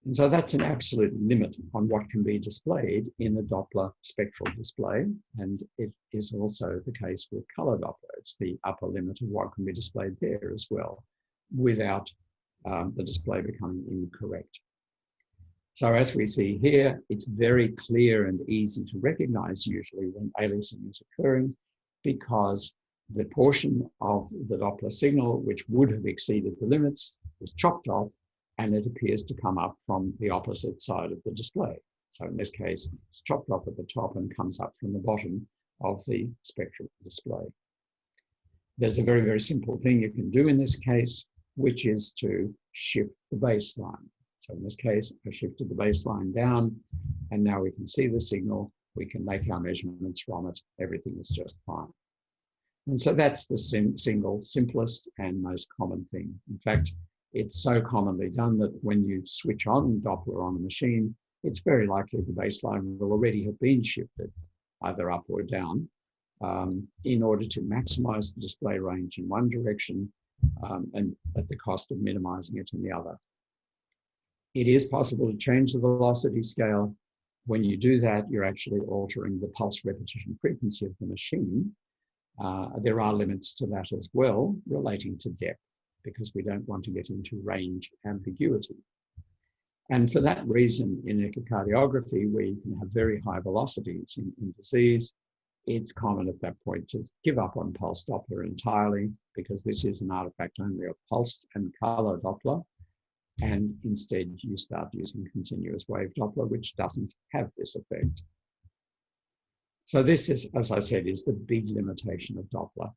And so that's an absolute limit on what can be displayed in a Doppler spectral display. And it is also the case with color Doppler. It's the upper limit of what can be displayed there as well, without the display becoming incorrect. So as we see here, it's very clear and easy to recognize usually when aliasing is occurring. because the portion of the Doppler signal which would have exceeded the limits is chopped off, and it appears to come up from the opposite side of the display. So in this case, it's chopped off at the top and comes up from the bottom of the spectral display. There's a very, very simple thing you can do in this case, which is to shift the baseline. So in this case, I shifted the baseline down, and now we can see the signal. We can make our measurements from it. Everything is just fine. And so that's the single simplest and most common thing. In fact, it's so commonly done that when you switch on Doppler on a machine, it's very likely the baseline will already have been shifted, either up or down, in order to maximize the display range in one direction and at the cost of minimizing it in the other. It is possible to change the velocity scale. When you do that, you're actually altering the pulse repetition frequency of the machine. There are limits to that as well, relating to depth, because we don't want to get into range ambiguity. And for that reason, in echocardiography, where you can have very high velocities in disease, it's common at that point to give up on pulse Doppler entirely, because this is an artifact only of pulse and color Doppler. And instead, you start using continuous wave Doppler, which doesn't have this effect. So this is, as I said, is the big limitation of Doppler.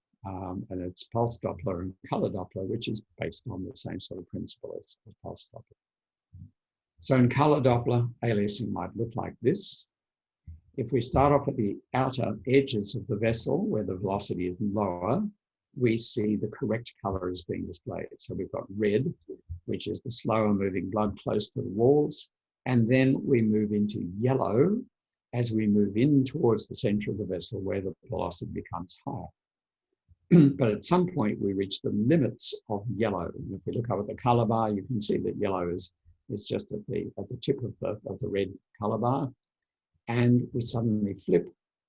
And it's pulse Doppler and color Doppler, which is based on the same sort of principle as pulse Doppler. So in color Doppler, aliasing might look like this. If we start off at the outer edges of the vessel, where the velocity is lower, we see the correct color is being displayed. So we've got red, which is the slower moving blood close to the walls. And then we move into yellow as we move in towards the center of the vessel, where the velocity becomes higher. But at some point, we reach the limits of yellow. And if we look up at the color bar, you can see that yellow is just at the tip of the red color bar. And we suddenly flip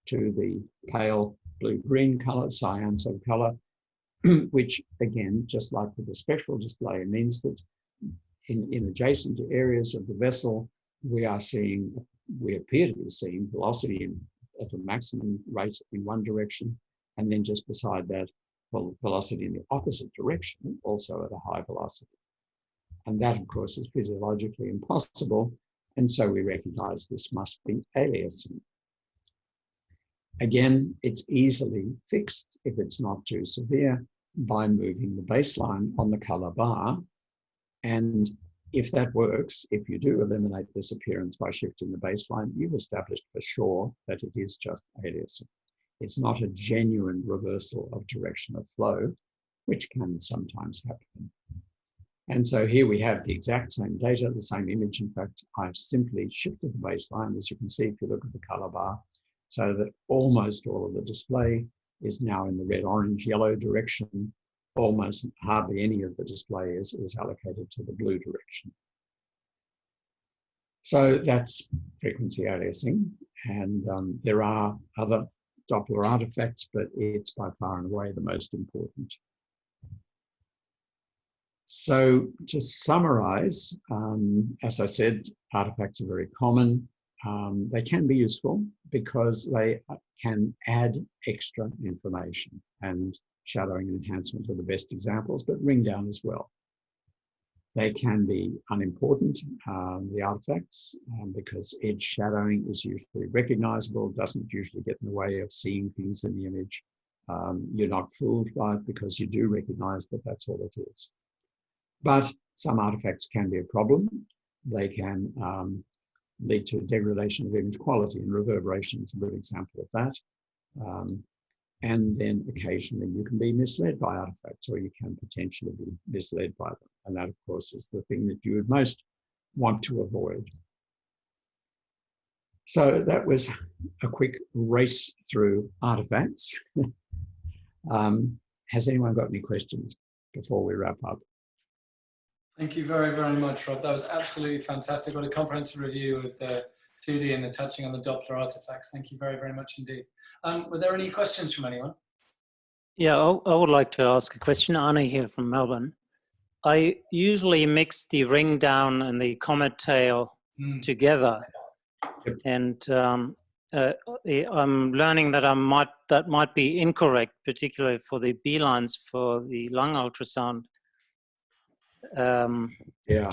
to the pale blue-green color, cyan sort of color, which again, just like with the spectral display, means that in adjacent areas of the vessel, we appear to be seeing velocity at a maximum rate in one direction, and then just beside that, velocity in the opposite direction, also at a high velocity. And that, of course, is physiologically impossible, and so we recognize this must be aliasing. Again, it's easily fixed, if it's not too severe, by moving the baseline on the color bar. And if that works, if you do eliminate this appearance by shifting the baseline, you've established for sure that it is just aliasing. It's not a genuine reversal of direction of flow, which can sometimes happen. And so here we have the exact same data, the same image. In fact, I've simply shifted the baseline, as you can see if you look at the color bar, so that almost all of the display is now in the red, orange, yellow direction. Almost hardly any of the display is allocated to the blue direction. So that's frequency aliasing. And there are other Doppler artifacts, but it's by far and away the most important. So to summarize, as I said, artifacts are very common. They can be useful because they can add extra information, and shadowing and enhancement are the best examples, but Ringdown as well. They can be unimportant, the artifacts, because edge shadowing is usually recognizable, doesn't usually get in the way of seeing things in the image. You're not fooled by it because you do recognize that that's all it is. But some artifacts can be a problem. They can lead to degradation of image quality, and reverberation is a good example of that. And then occasionally you can be misled by artifacts, or you can potentially be misled by them. And that, of course, is the thing that you would most want to avoid. So that was a quick race through artifacts. Has anyone got any questions before we wrap up? Thank you very, very much, Rob. That was absolutely fantastic. What a comprehensive review of the 2D and the touching on the Doppler artifacts. Thank you very, very much indeed. Were there any questions from anyone? Yeah, I would like to ask a question. Anna here from Melbourne. I usually mix the Ringdown and the Comet-tail together. Yep. And I'm learning that that might be incorrect, particularly for the B lines for the lung ultrasound. Yeah,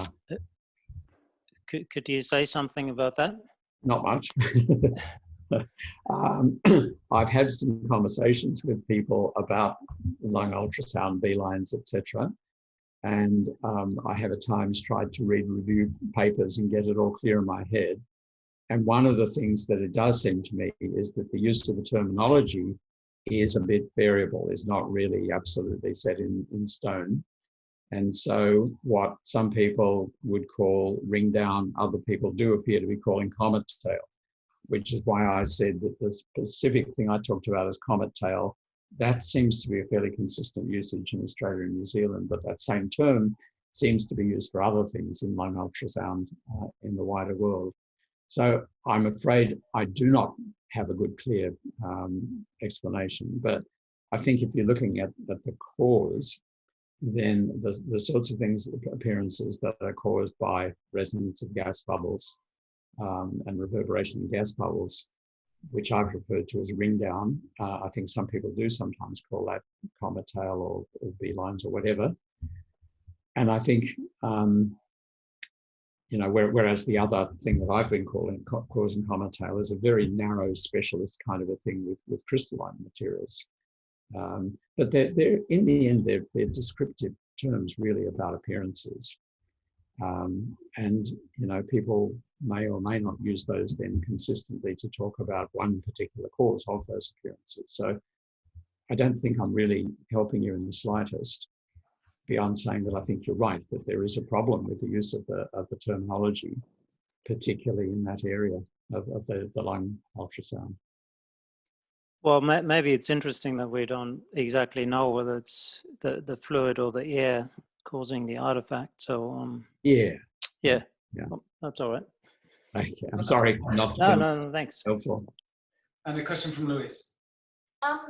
Could you say something about that? not much. I've had some conversations with people about lung ultrasound, B lines, etc. And I have at times tried to read review papers and get it all clear in my head. And one of the things that it does seem to me is that the use of the terminology is a bit variable, is not really absolutely set in stone. And so what some people would call Ringdown, other people do appear to be calling Comet-tail, which is why I said that the specific thing I talked about as Comet-tail, that seems to be a fairly consistent usage in Australia and New Zealand, but that same term seems to be used for other things in lung ultrasound in the wider world. So I'm afraid I do not have a good, clear explanation, but I think if you're looking at the cause, then the sorts of things, appearances that are caused by resonance of gas bubbles and reverberation of gas bubbles, which I've referred to as Ringdown. I think some people do sometimes call that Comet-tail or B lines or whatever. And I think, whereas the other thing that I've been causing Comet-tail is a very narrow specialist kind of a thing with crystalline materials. But they're in the end, they're descriptive terms really about appearances. And people may or may not use those then consistently to talk about one particular cause of those appearances. So I don't think I'm really helping you in the slightest, beyond saying that I think you're right, that there is a problem with the use of the terminology, particularly in that area of the lung ultrasound. Well, maybe it's interesting that we don't exactly know whether it's the fluid or the air causing the artifact. So yeah, well, that's all right. Okay, I'm sorry, not no, thanks. helpful. And a question from Louise.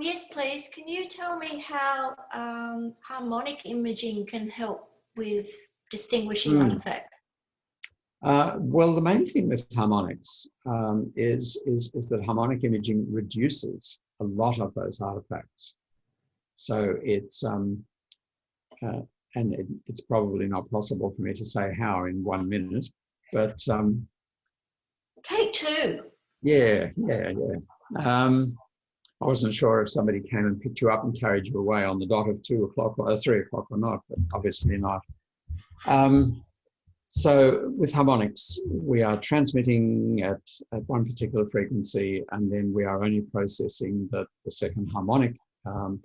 Yes, please. Can you tell me how harmonic imaging can help with distinguishing artifacts? Well, the main thing with harmonics is that harmonic imaging reduces a lot of those artifacts. So it's it's probably not possible for me to say how in 1 minute, but Take two. Yeah. I wasn't sure if somebody came and picked you up and carried you away on the dot of 2 o'clock or 3 o'clock or not, but obviously not. So with harmonics, we are transmitting at one particular frequency, and then we are only processing the second harmonic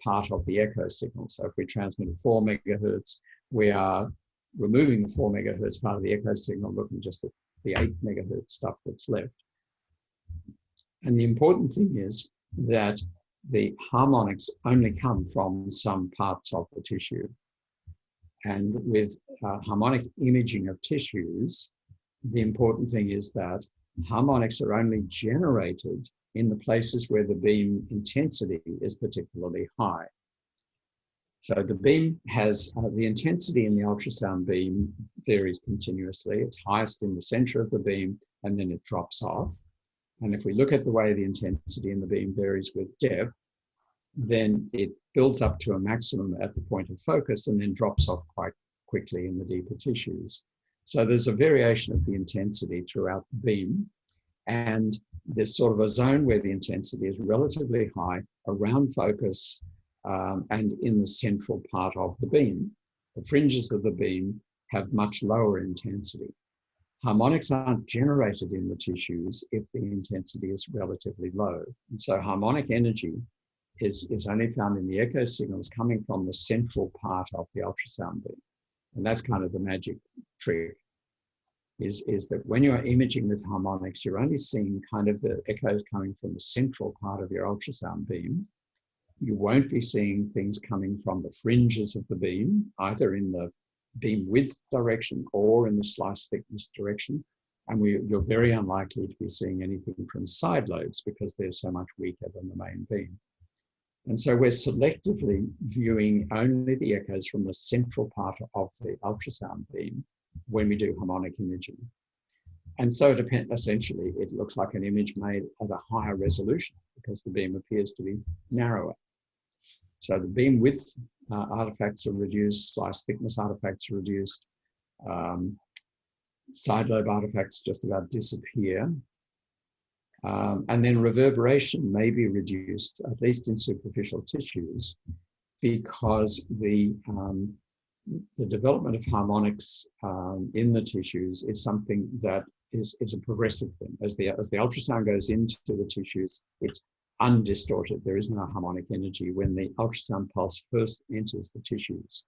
part of the echo signal. So if we transmit at 4 megahertz, we are removing the 4 megahertz part of the echo signal, looking just at the 8 megahertz stuff that's left. And the important thing is that the harmonics only come from some parts of the tissue. And with harmonic imaging of tissues, the important thing is that harmonics are only generated in the places where the beam intensity is particularly high. So the beam has, the intensity in the ultrasound beam varies continuously. It's highest in the center of the beam, and then it drops off. And if we look at the way the intensity in the beam varies with depth, then it builds up to a maximum at the point of focus and then drops off quite quickly in the deeper tissues. So there's a variation of the intensity throughout the beam. And there's sort of a zone where the intensity is relatively high around focus and in the central part of the beam. The fringes of the beam have much lower intensity. Harmonics aren't generated in the tissues if the intensity is relatively low. And so harmonic energy is only found in the echo signals coming from the central part of the ultrasound beam. And that's kind of the magic trick, is that when you're imaging with harmonics, you're only seeing kind of the echoes coming from the central part of your ultrasound beam. You won't be seeing things coming from the fringes of the beam, either in the beam width direction or in the slice thickness direction. And you're very unlikely to be seeing anything from side lobes because they're so much weaker than the main beam. And so we're selectively viewing only the echoes from the central part of the ultrasound beam when we do harmonic imaging. And so essentially, it looks like an image made at a higher resolution because the beam appears to be narrower. So the beam width artifacts are reduced, slice thickness artifacts are reduced, side lobe artifacts just about disappear. And then reverberation may be reduced, at least in superficial tissues, because the development of harmonics in the tissues is something that is a progressive thing. As the ultrasound goes into the tissues, it's undistorted. There is no harmonic energy when the ultrasound pulse first enters the tissues.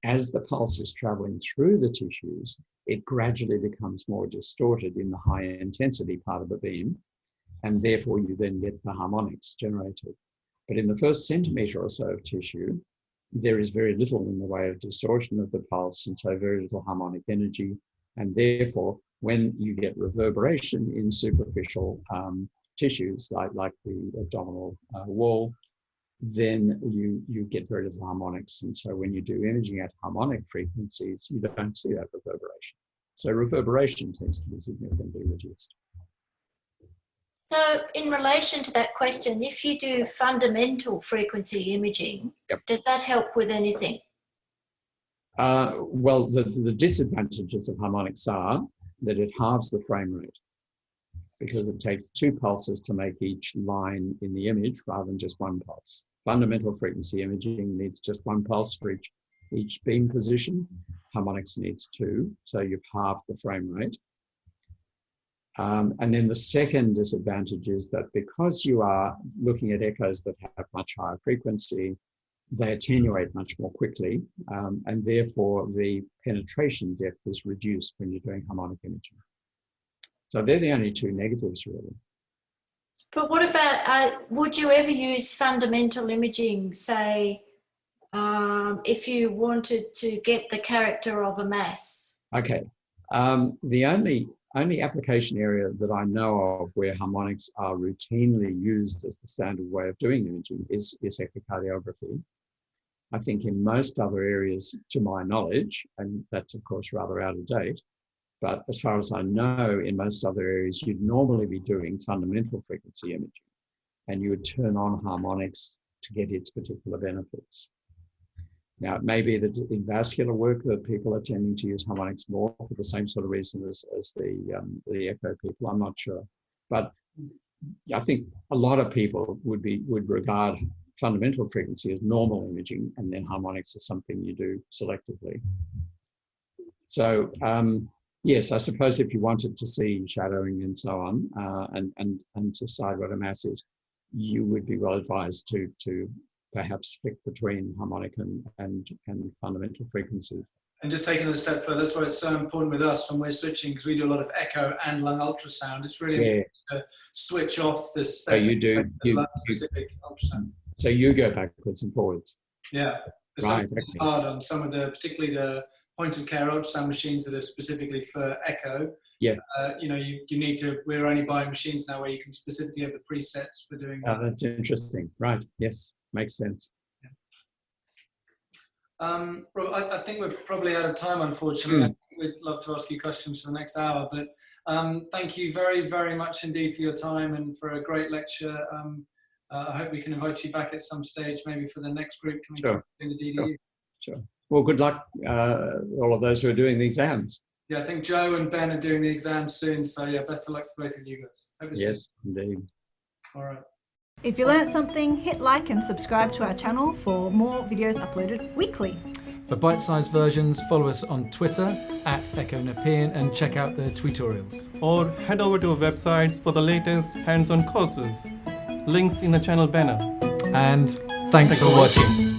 As the pulse is traveling through the tissues, it gradually becomes more distorted in the high intensity part of the beam, and therefore you then get the harmonics generated. But in the first centimetre or so of tissue, there is very little in the way of distortion of the pulse, and so very little harmonic energy. And therefore, when you get reverberation in superficial tissues, like the abdominal wall, then you get very little harmonics. And so when you do imaging at harmonic frequencies, you don't see that reverberation. So reverberation tends to be significantly reduced. So in relation to that question, if you do fundamental frequency imaging, yep, does that help with anything? Well, the disadvantages of harmonics are that it halves the frame rate because it takes 2 pulses to make each line in the image rather than just 1 pulse. Fundamental frequency imaging needs just 1 pulse for each beam position. Harmonics needs 2, so you've halved the frame rate. And then the second disadvantage is that because you are looking at echoes that have much higher frequency, they attenuate much more quickly, and therefore the penetration depth is reduced when you're doing harmonic imaging. So they're the only 2 negatives, really. But what about, would you ever use fundamental imaging, say, if you wanted to get the character of a mass? Okay. The only application area that I know of where harmonics are routinely used as the standard way of doing imaging is echocardiography. I think in most other areas, to my knowledge, and that's of course rather out of date, but as far as I know, in most other areas, you'd normally be doing fundamental frequency imaging, and you would turn on harmonics to get its particular benefits. Now, it may be that in vascular work that people are tending to use harmonics more for the same sort of reason as the echo people. I'm not sure, but I think a lot of people would regard fundamental frequency as normal imaging, and then harmonics is something you do selectively. So yes, I suppose if you wanted to see shadowing and so on, and decide what a mass is, you would be well advised to perhaps fit between harmonic and fundamental frequencies. And just taking it a step further, that's why it's so important with us when we're switching, because we do a lot of echo and lung ultrasound. It's really important to switch off this specific ultrasound. So you go backwards and forwards. Yeah, right. It's hard on some of particularly the point of care ultrasound machines that are specifically for echo. Yeah. You need to, we're only buying machines now where you can specifically have the presets for doing that. That's interesting. Right. Yes. Makes sense. Rob, I think we're probably out of time, unfortunately. We'd love to ask you questions for the next hour, but thank you very, very much indeed for your time and for a great lecture. I hope we can invite you back at some stage, maybe for the next group coming through the DDU. Sure. Well, good luck, all of those who are doing the exams. Yeah, I think Joe and Ben are doing the exams soon, so yeah, best of luck to both of you guys. Yes, indeed. All right. If you learnt something, hit like and subscribe to our channel for more videos uploaded weekly. For bite-sized versions, follow us on Twitter @EchoNepean and check out the tutorials. Or head over to our websites for the latest hands-on courses. Links in the channel banner. And thanks for watching.